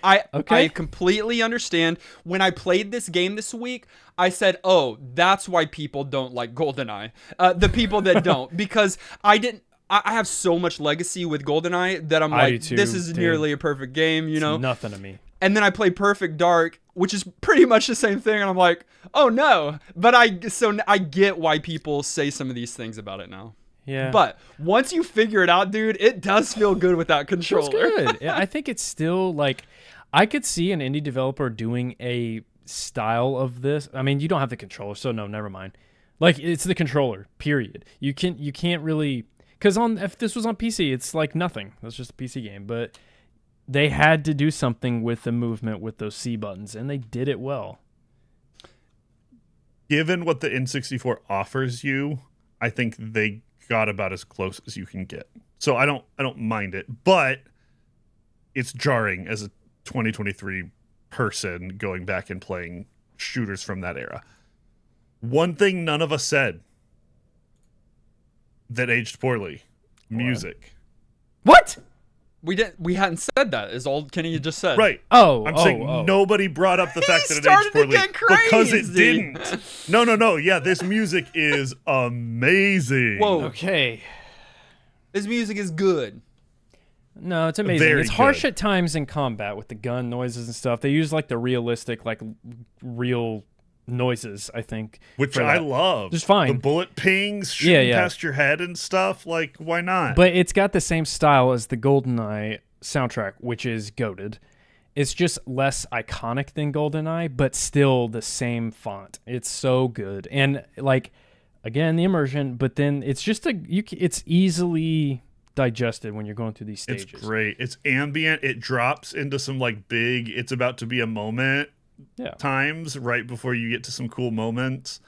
I completely understand. When I played this game this week, I said, oh, that's why people don't like GoldenEye. The people that don't. Because I have so much legacy with GoldenEye that I'm like, this is nearly a perfect game, you know? It's nothing to me. And then I play Perfect Dark, which is pretty much the same thing, and I'm like, oh no. But I get why people say some of these things about it now. Yeah. But once you figure it out, dude, it does feel good with that controller. It's good. I think it's still like, I could see an indie developer doing a style of this. I mean, you don't have the controller, so no, never mind. Like, it's the controller, period. You can't really, because if this was on PC, it's like nothing. That's just a PC game. But they had to do something with the movement with those C buttons, and they did it well. Given what the N64 offers you, I think they got about as close as you can get. So I don't mind it, but it's jarring as a 2023 person going back and playing shooters from that era. One thing none of us said that aged poorly: music. What? We hadn't said that. Is all Kenny just said. Right. I'm saying nobody brought up the fact that it aged poorly because it didn't. No. Yeah, this music is amazing. Whoa. Okay. This music is good. No, it's amazing. It's harsh at times in combat with the gun noises and stuff. They use like the realistic, like real noises, I think. Which I love. Just fine. The bullet pings shooting past your head and stuff. Like, why not? But it's got the same style as the GoldenEye soundtrack, which is goated. It's just less iconic than GoldenEye, but still the same font. It's so good. And, like, again, the immersion, but then it's just it's easily digested when you're going through these stages. It's great. It's ambient. It drops into some, like, big, it's about to be a moment times right before you get to some cool moments.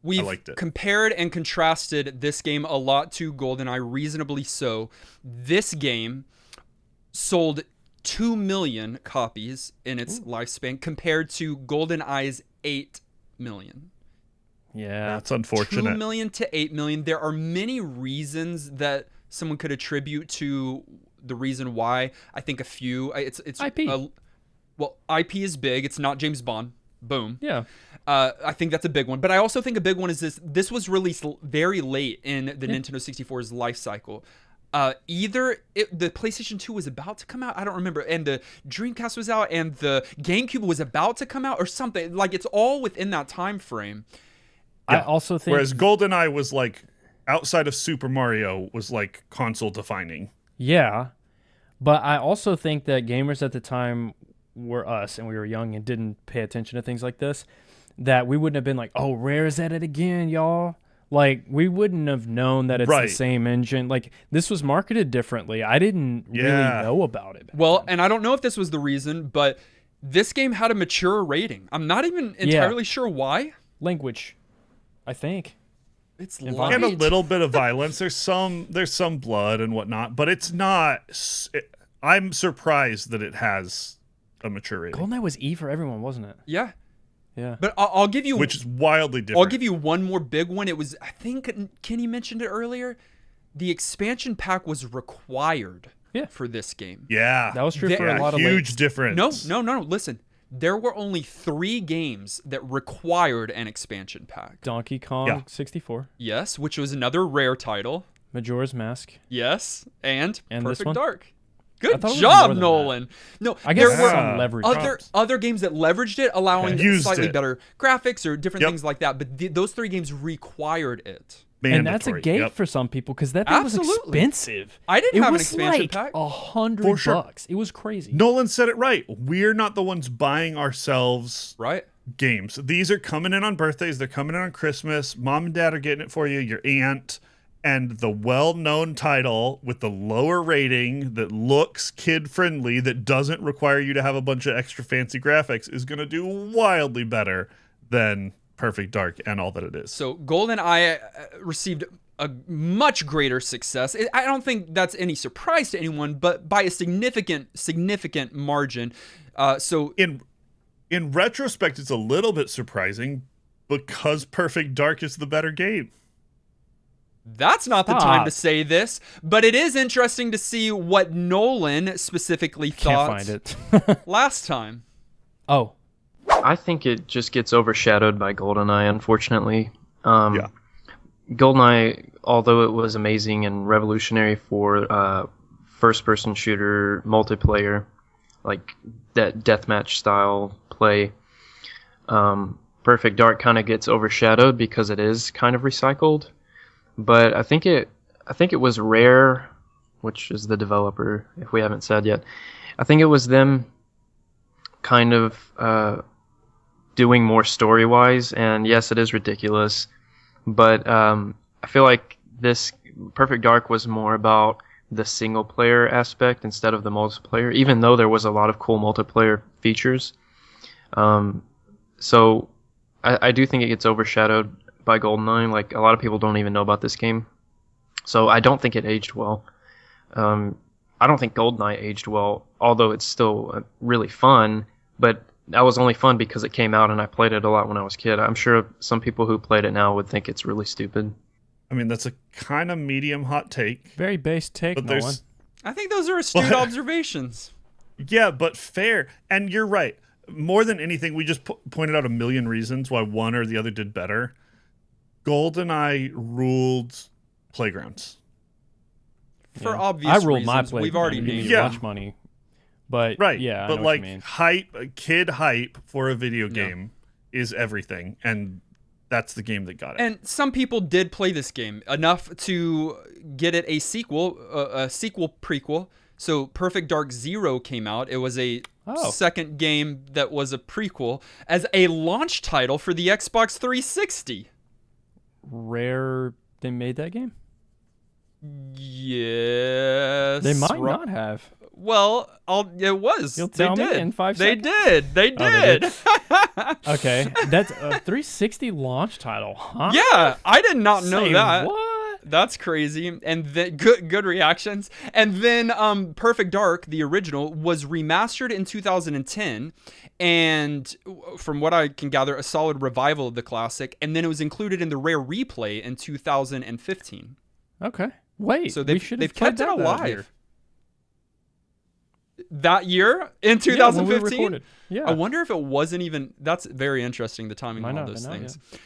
We've compared and contrasted this game a lot to GoldenEye, reasonably so. This game sold 2 million copies in its lifespan compared to GoldenEye's 8 million. Yeah, that's unfortunate. 2 million to 8 million. There are many reasons that someone could attribute to the reason why. I think a few. It's IP. Well, IP is big. It's not James Bond. Boom. Yeah. I think that's a big one. But I also think a big one is this was released very late in the Nintendo 64's life cycle. Either the PlayStation 2 was about to come out, I don't remember, and the Dreamcast was out, and the GameCube was about to come out, or something. Like, it's all within that time frame. I also think... Whereas GoldenEye was, like, outside of Super Mario, was, like, console defining. Yeah. But I also think that gamers at the time were us, and we were young and didn't pay attention to things like this, that we wouldn't have been like, oh, Rare is at it again, y'all. Like, we wouldn't have known that it's the same engine. Like, this was marketed differently. I didn't really know about it. Well, and I don't know if this was the reason, but this game had a mature rating. I'm not even entirely sure why. Language, I think. It's light. And a little bit of violence. There's some blood and whatnot, but it's not... I'm surprised that it has a mature rating. GoldenEye was E for everyone, wasn't it? Yeah. Yeah. But I'll give you... Which is wildly different. I'll give you one more big one. It was, I think Kenny mentioned it earlier, the expansion pack was required for this game. Yeah. That was true for a lot of huge difference. No. Listen. There were only 3 games that required an expansion pack. Donkey Kong 64. Yes, which was another Rare title. Majora's Mask. Yes, and Perfect this one? Dark. Good job, Nolan. No, I guess there were some leverage. Other games that leveraged it, allowing slightly better graphics or different things like that. But those 3 games required it. Mandatory. And that's a gate for some people because that thing was expensive. I didn't have an expansion pack. $100. It was crazy. Nolan said it right. We're not the ones buying ourselves games. These are coming in on birthdays. They're coming in on Christmas. Mom and dad are getting it for you. Your aunt. And the well-known title with the lower rating that looks kid-friendly, that doesn't require you to have a bunch of extra fancy graphics, is going to do wildly better than Perfect Dark and all that it is. So GoldenEye received a much greater success. I don't think that's any surprise to anyone, but by a significant margin. So in retrospect, it's a little bit surprising because Perfect Dark is the better game. That's not the time to say this, but it is interesting to see what Nolan specifically thought last time. Oh. I think it just gets overshadowed by GoldenEye, unfortunately. GoldenEye, although it was amazing and revolutionary for first-person shooter multiplayer, like that deathmatch style play, Perfect Dark kind of gets overshadowed because it is kind of recycled. But I think it was Rare, which is the developer, if we haven't said yet. I think it was them kind of doing more story-wise, and yes, it is ridiculous. But I feel like this Perfect Dark was more about the single-player aspect instead of the multiplayer, even though there was a lot of cool multiplayer features. So I do think it gets overshadowed by GoldenEye. Like, a lot of people don't even know about this game, so I don't think it aged well. I don't think GoldenEye aged well, although it's still really fun, but that was only fun because it came out and I played it a lot when I was a kid. I'm sure some people who played it now would think it's really stupid. I mean, that's a kind of medium hot take. Very base take, but Nolan. I think those are astute observations. Yeah, but fair. And you're right. More than anything, we just pointed out a million reasons why one or the other did better. GoldenEye ruled Playgrounds. For obvious reasons. I ruled my Playground. We've already named much money. But right. yeah, but like hype, kid hype for a video game is everything, and that's the game that got it. And some people did play this game enough to get it a sequel prequel. So Perfect Dark Zero came out. It was a second game that was a prequel as a launch title for the Xbox 360. Rare they made that game? Yes. They might not have. Well, it was. You'll tell me in 5 seconds? They did. Okay. That's a 360 launch title, huh? Yeah, I did not know that. What? That's crazy. And then good reactions. And then Perfect Dark, the original, was remastered in 2010. And from what I can gather, a solid revival of the classic. And then it was included in the Rare Replay in 2015. Okay. Wait. So they've kept it alive. That year in 2015. Yeah. I wonder if it wasn't even. That's very interesting. The timing of all those things. Yeah.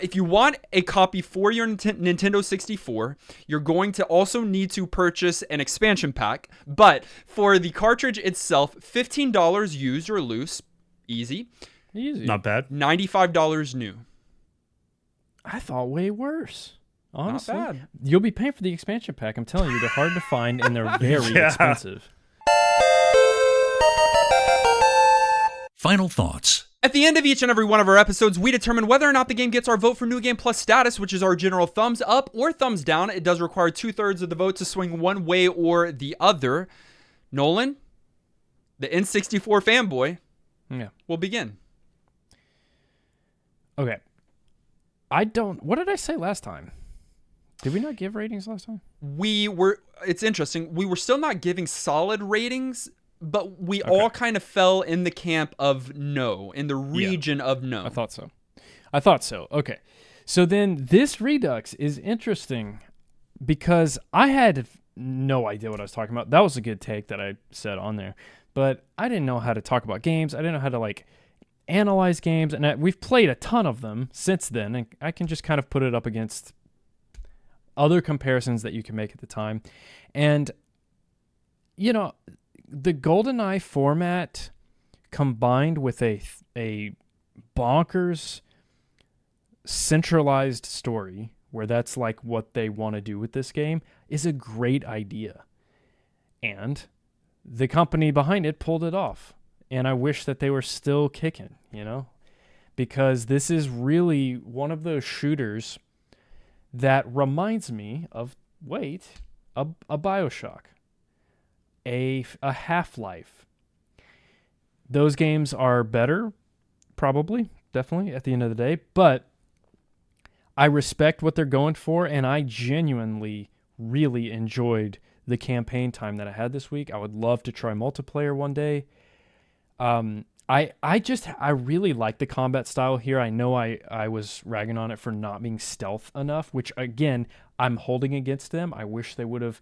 If you want a copy for your Nintendo 64, you're going to also need to purchase an expansion pack. But for the cartridge itself, $15 used or loose, easy. Not bad. $95 new. I thought way worse. Honestly, not bad. You'll be paying for the expansion pack. I'm telling you, they're hard to find and they're very expensive. Final thoughts. At the end of each and every one of our episodes, we determine whether or not the game gets our vote for New Game Plus status, which is our general thumbs up or thumbs down. It does require 2/3 of the vote to swing one way or the other. Nolan, the N64 fanboy, will begin. Okay. What did I say last time? Did we not give ratings last time? It's interesting. We were still not giving solid ratings, but we all kind of fell in the camp of no, in the region of no. I thought so. Okay. So then this Redux is interesting because I had no idea what I was talking about. That was a good take that I said on there, but I didn't know how to talk about games. I didn't know how to analyze games, and we've played a ton of them since then, and I can just kind of put it up against other comparisons that you can make at the time. And, the GoldenEye format combined with a bonkers centralized story, where that's what they want to do with this game, is a great idea. And the company behind it pulled it off. And I wish that they were still kicking, because this is really one of those shooters that reminds me of, a BioShock, a Half-Life. Those games are better, probably, definitely, at the end of the day, but I respect what they're going for, and I genuinely really enjoyed the campaign time that I had this week. I would love to try multiplayer one day. I really like the combat style here. I know I was ragging on it for not being stealth enough, which again, I'm holding against them. I wish they would have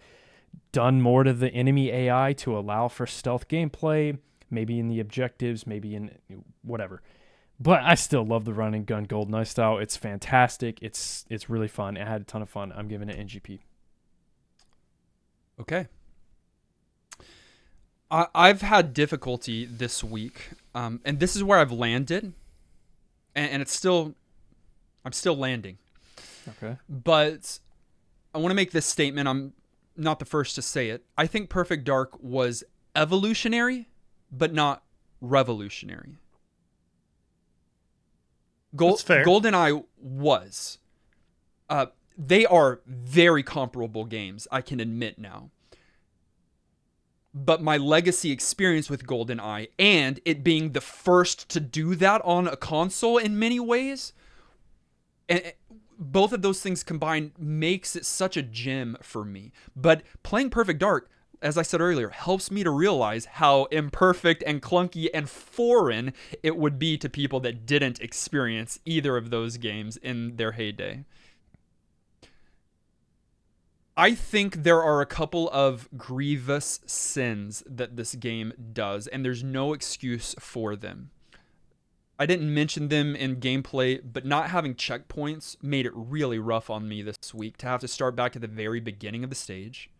done more to the enemy AI to allow for stealth gameplay, maybe in the objectives, maybe in whatever. But I still love the run and gun GoldenEye style. It's fantastic. It's really fun. I had a ton of fun. I'm giving it NGP. Okay. I've had difficulty this week, and this is where I've landed, and I'm still landing. Okay. But I want to make this statement. I'm not the first to say it. I think Perfect Dark was evolutionary, but not revolutionary. That's fair. GoldenEye was. They are very comparable games, I can admit now. But my legacy experience with GoldenEye, and it being the first to do that on a console in many ways, and both of those things combined makes it such a gem for me. But playing Perfect Dark, as I said earlier, helps me to realize how imperfect and clunky and foreign it would be to people that didn't experience either of those games in their heyday. I think there are a couple of grievous sins that this game does, and there's no excuse for them. I didn't mention them in gameplay, but not having checkpoints made it really rough on me this week to have to start back at the very beginning of the stage.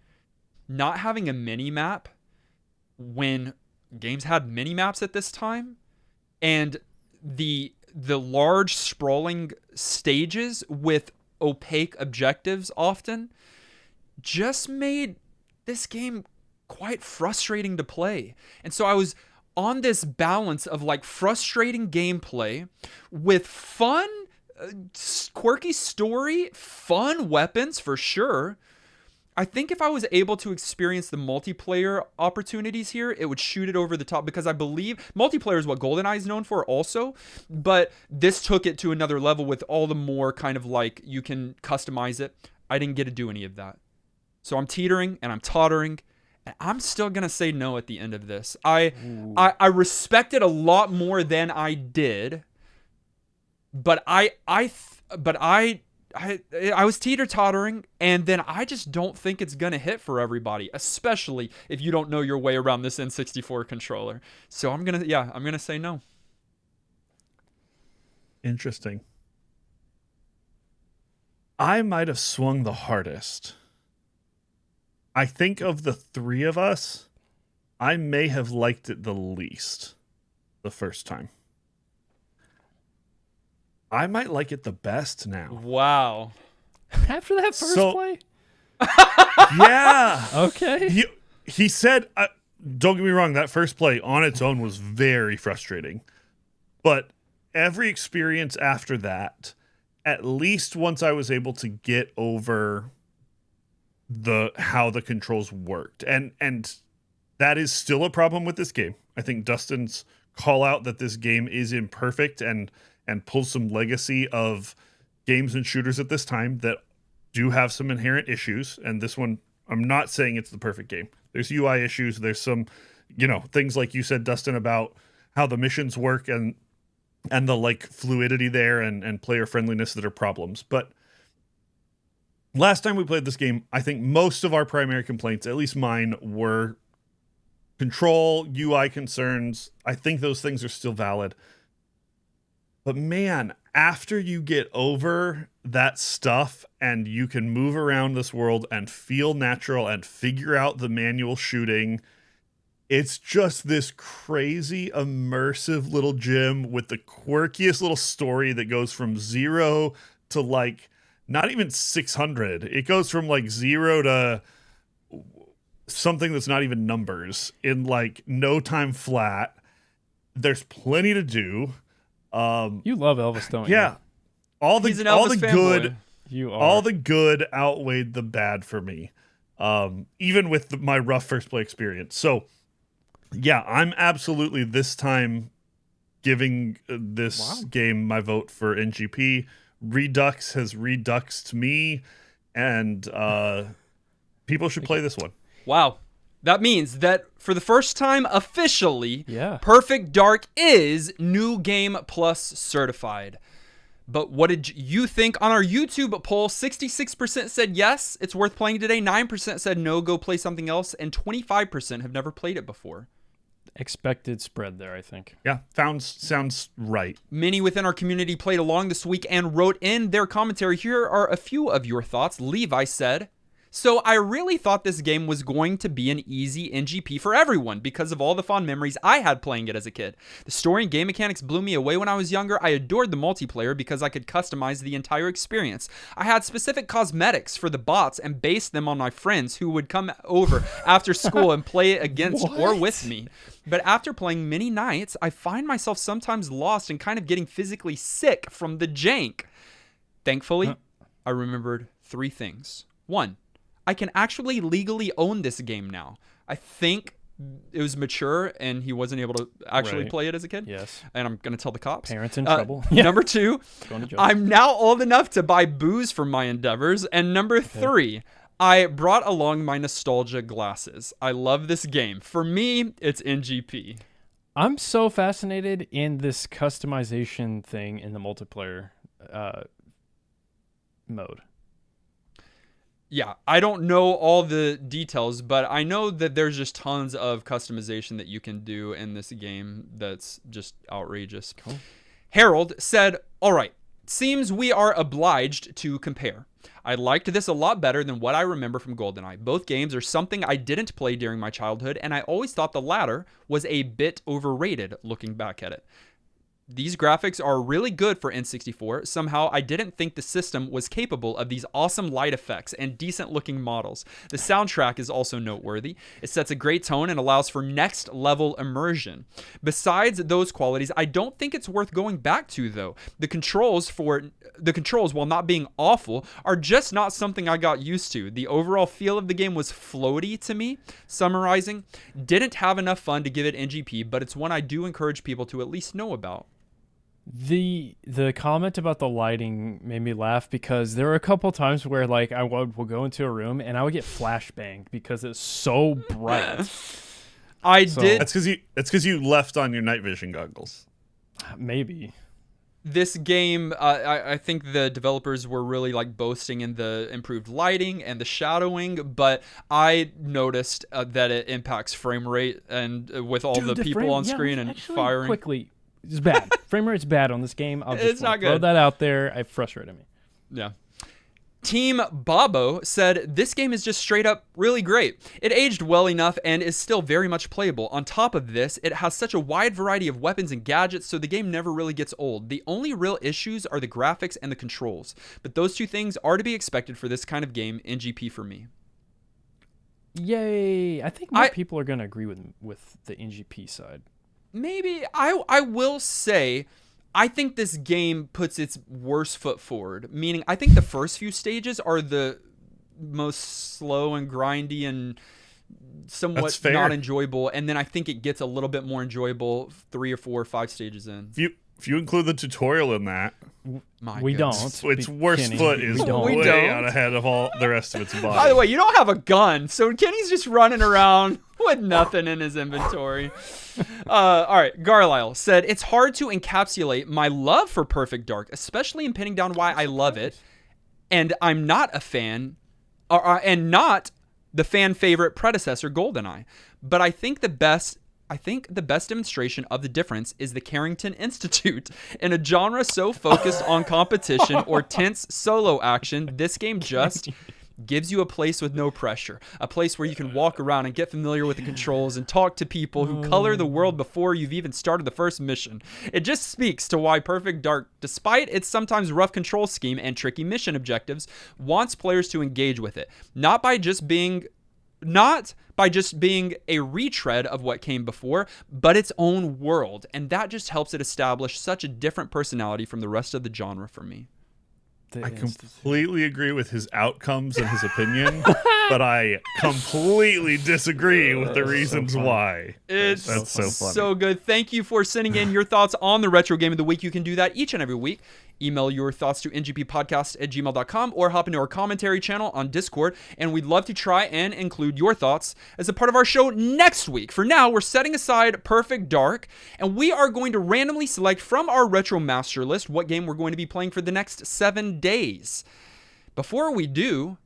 Not having a mini-map when games had mini-maps at this time, and the the large sprawling stages with opaque objectives often just made this game quite frustrating to play. And so I was on this balance of like frustrating gameplay with fun, quirky story, fun weapons for sure. I think if I was able to experience the multiplayer opportunities here, it would shoot it over the top, because I believe multiplayer is what GoldenEye is known for also, but this took it to another level with all the more kind of like you can customize it. I didn't get to do any of that. So I'm teetering and I'm tottering, and I'm still going to say no at the end of this. I respect it a lot more than I did, but I was teeter-tottering, and then I just don't think it's going to hit for everybody, especially if you don't know your way around this N64 controller. So I'm going to say no. Interesting. I might have swung the hardest. I think of the three of us, I may have liked it the least the first time. I might like it the best now. Wow. After that first play? Yeah. Okay. He said, don't get me wrong, that first play on its own was very frustrating. But every experience after that, at least once I was able to get over how the controls worked. And that is still a problem with this game. I think Dustin's call out that this game is imperfect and pulls some legacy of games and shooters at this time that do have some inherent issues. And this one, I'm not saying it's the perfect game. There's UI issues. There's some, things like you said, Dustin, about how the missions work and the like fluidity there and player friendliness that are problems. But last time we played this game, I think most of our primary complaints, at least mine, were control, UI concerns. I think those things are still valid. But man, after you get over that stuff and you can move around this world and feel natural and figure out the manual shooting, it's just this crazy immersive little gym with the quirkiest little story that goes from 0 to like not even 600. It goes from like 0 to something that's not even numbers in like no time flat. There's plenty to do. You love Elvis, don't you? Yeah. All the good, you are. all the good outweighed the bad for me. Even with my rough first play experience. So yeah, I'm absolutely this time giving this game my vote for NGP. Redux has reduxed me, and people should play this one. Wow. That means that for the first time officially, Yeah. Perfect Dark is New Game Plus certified. But what did you think on our YouTube poll? 66% said yes, it's worth playing today. 9% said no, go play something else. And 25% have never played it before. Expected spread there, I think. Yeah, sounds right. Many within our community played along this week and wrote in their commentary. Here are a few of your thoughts. Levi said, so I really thought this game was going to be an easy NGP for everyone because of all the fond memories I had playing it as a kid. The story and game mechanics blew me away when I was younger. I adored the multiplayer because I could customize the entire experience. I had specific cosmetics for the bots and based them on my friends who would come over after school and play against or with me. But after playing many nights, I find myself sometimes lost and kind of getting physically sick from the jank. Thankfully, I remembered 3 things. 1, I can actually legally own this game now. I think it was mature and he wasn't able to actually play it as a kid. Yes. And I'm going to tell the cops. Parents in trouble. Number 2, Going to jail. I'm now old enough to buy booze for my endeavors. And number 3, I brought along my nostalgia glasses. I love this game. For me, it's NGP. I'm so fascinated in this customization thing in the multiplayer mode. Yeah, I don't know all the details, but I know that there's just tons of customization that you can do in this game that's just outrageous. Cool. Harold said, all right, seems we are obliged to compare. I liked this a lot better than what I remember from GoldenEye. Both games are something I didn't play during my childhood, and I always thought the latter was a bit overrated looking back at it. These graphics are really good for N64. Somehow, I didn't think the system was capable of these awesome light effects and decent-looking models. The soundtrack is also noteworthy. It sets a great tone and allows for next-level immersion. Besides those qualities, I don't think it's worth going back to, though. The controls, while not being awful, are just not something I got used to. The overall feel of the game was floaty to me. Summarizing, didn't have enough fun to give it NGP, but it's one I do encourage people to at least know about. The comment about the lighting made me laugh because there were a couple times where like I would go into a room and I would get flashbanged because it's so bright. That's because you left on your night vision goggles. Maybe. This game, I think the developers were really like boasting in the improved lighting and the shadowing, but I noticed that it impacts frame rate and with all the people on screen and firing. Quickly. It's bad. Frame rate's bad on this game. I'll just not throw good. that out there. It frustrated me. Yeah. Team Bobo said, this game is just straight up really great. It aged well enough and is still very much playable. On top of this, it has such a wide variety of weapons and gadgets, so the game never really gets old. The only real issues are the graphics and the controls. But those two things are to be expected for this kind of game. NGP for me. Yay. I think more people are going to agree with the NGP side. Maybe. I will say, I think this game puts its worst foot forward. Meaning, I think the first few stages are the most slow and grindy and somewhat not enjoyable. And then I think it gets a little bit more enjoyable 3 or 4 or 5 stages in. If you include the tutorial in that, we don't. Its worst foot is way out ahead of all the rest of its body. By the way, you don't have a gun, so Kenny's just running around with nothing in his inventory. All right, Garlisle said, it's hard to encapsulate my love for Perfect Dark, especially in pinning down why I love it, and I'm not a fan, and not the fan favorite predecessor GoldenEye. But I think the best demonstration of the difference is the Carrington Institute. In a genre so focused on competition or tense solo action, this game just gives you a place with no pressure. A place where you can walk around and get familiar with the controls and talk to people who color the world before you've even started the first mission. It just speaks to why Perfect Dark, despite its sometimes rough control scheme and tricky mission objectives, wants players to engage with it. Not by just being a retread of what came before, but its own world. And that just helps it establish such a different personality from the rest of the genre for me. I completely agree with his outcomes and his opinion, but I completely disagree with the reasons why. It's That's so funny. So good. Thank you for sending in your thoughts on the Retro Game of the Week. You can do that each and every week. Email your thoughts to ngppodcast@gmail.com or hop into our commentary channel on Discord, and we'd love to try and include your thoughts as a part of our show next week. For now, we're setting aside Perfect Dark, and we are going to randomly select from our Retro Master List what game we're going to be playing for the next 7 days. Before we do,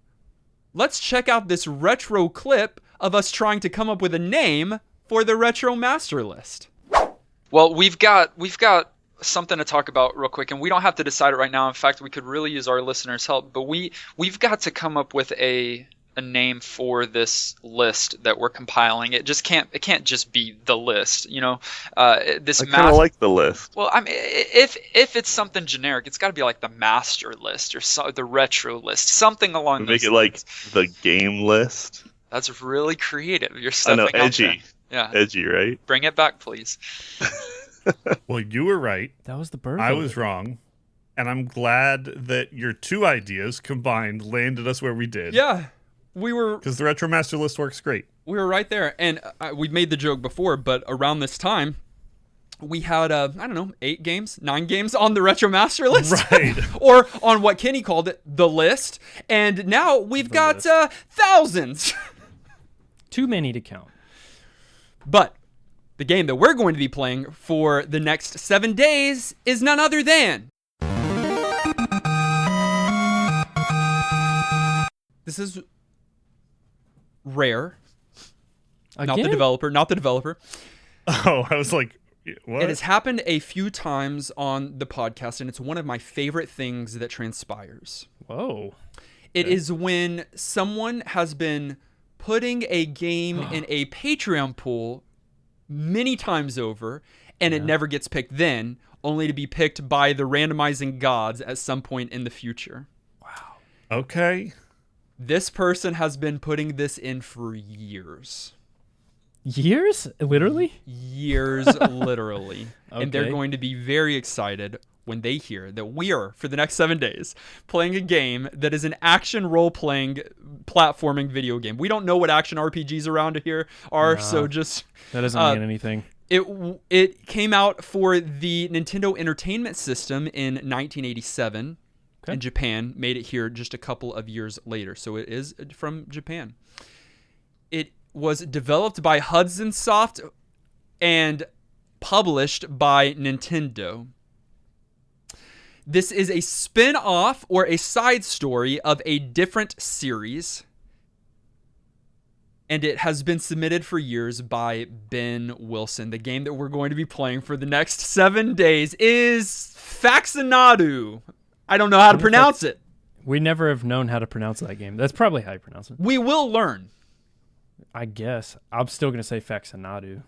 let's check out this retro clip of us trying to come up with a name for the Retro Master List. Well, we've got something to talk about real quick, and we don't have to decide it right now. In fact, we could really use our listeners' help, but we've got to come up with a name for this list that we're compiling. It can't just be the list, you know. I kind of like the list. Well, I mean, if it's something generic, it's got to be like the master list or the retro list, something along those lines. Make it like the game list. That's really creative. You're stepping I know, edgy. Yeah, edgy, right? Bring it back, please. Well, you were right. That was the bird. I was wrong. And I'm glad that your two ideas combined landed us where we did. Yeah, we were... Because the Retro Master List works great. We were right there. And we made the joke before, but around this time, we had, 9 games on the Retro Master List. Right. Or on what Kenny called it, the list. And now we've got thousands. Too many to count. But the game that we're going to be playing for the next 7 days is none other than... This is Rare. Again? Not the developer. Oh, I was like, what? It has happened a few times on the podcast, and it's one of my favorite things that transpires. Whoa. It is when someone has been putting a game in a Patreon pool many times over, and it never gets picked then, only to be picked by the randomizing gods at some point in the future. Wow. Okay. This person has been putting this in for years. Years? Literally? Years, literally. Okay. And they're going to be very excited when they hear that we are, for the next 7 days, playing a game that is an action role-playing platforming video game. We don't know what action RPGs around here are, so just... That doesn't mean anything. It came out for the Nintendo Entertainment System in 1987. Okay. And Japan made it here just a couple of years later. So it is from Japan. It was developed by Hudson Soft and published by Nintendo. This is a spin-off or a side story of a different series. And it has been submitted for years by Ben Wilson. The game that we're going to be playing for the next 7 days is Faxinadu. I don't know how to pronounce it. We never have known how to pronounce that game. That's probably how you pronounce it. We will learn. I guess. I'm still going to say Faxinadu.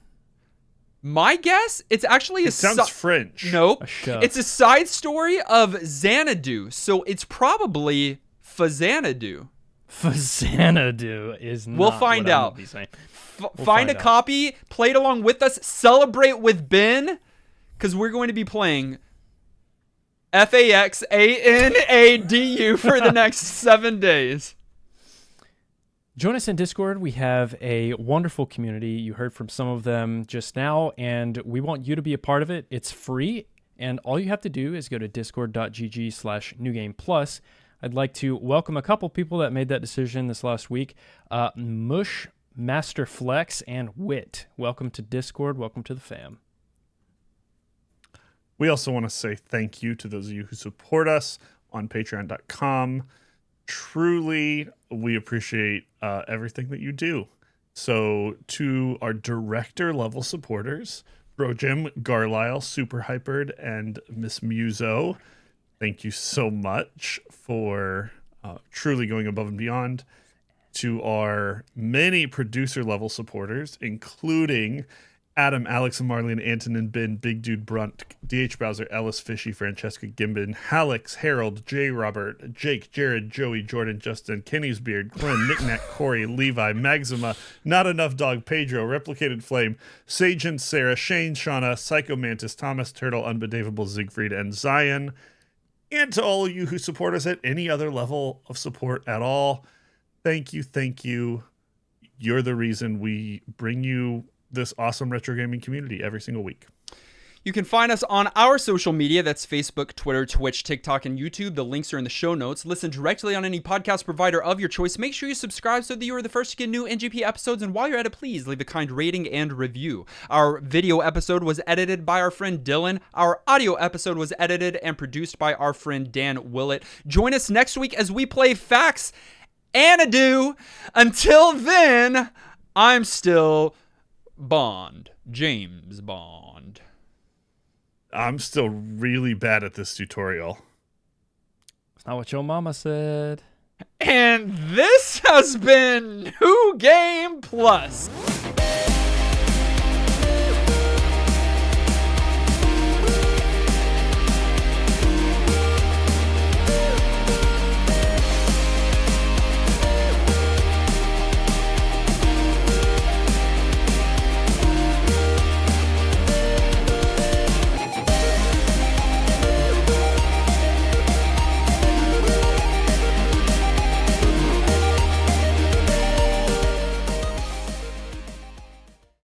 My guess, it's actually It sounds French. Nope. Shove. It's a side story of Xanadu, so it's probably Fazanadu. Fazanadu is not We'll find what I'm out. gonna be saying. Find a copy, play it along with us, celebrate with Ben, because we're going to be playing Faxanadu for the next 7 days. Join us in Discord. We have a wonderful community. You heard from some of them just now, and we want you to be a part of it. It's free, and all you have to do is go to discord.gg/newgameplus. I'd like to welcome a couple people that made that decision this last week. Mush, Master Flex, and Wit. Welcome to Discord. Welcome to the fam. We also want to say thank you to those of you who support us on patreon.com. Truly, we appreciate everything that you do. So to our director level supporters, Bro Jim, Garlisle, Super Hypered, and Miss Muso, thank you so much for truly going above and beyond. To our many producer level supporters, including Adam, Alex, Marlene, Antonin, Ben, Big Dude Brunt, DH Bowser, Ellis, Fishy, Francesca Gimbin, Hallex, Harold, J. Robert, Jake, Jared, Joey, Jordan, Justin, Kenny's Beard, Glenn, Knickknack, Corey, Levi, Maxima, Not Enough Dog, Pedro, Replicated Flame, Sage and Sarah, Shane, Shauna, Psycho Mantis, Thomas, Turtle, Unbedavable, Siegfried, and Zion. And to all of you who support us at any other level of support at all, thank you, thank you. You're the reason we bring you this awesome retro gaming community every single week. You can find us on our social media. That's Facebook, Twitter, Twitch, TikTok, and YouTube. The links are in the show notes. Listen directly on any podcast provider of your choice. Make sure you subscribe so that you are the first to get new NGP episodes. And while you're at it, please leave a kind rating and review. Our video episode was edited by our friend Dylan. Our audio episode was edited and produced by our friend Dan Willett. Join us next week as we play Faxanadu. Until then, I'm still Bond. James Bond. I'm still really bad at this tutorial. It's not what your mama said. And this has been New Game Plus.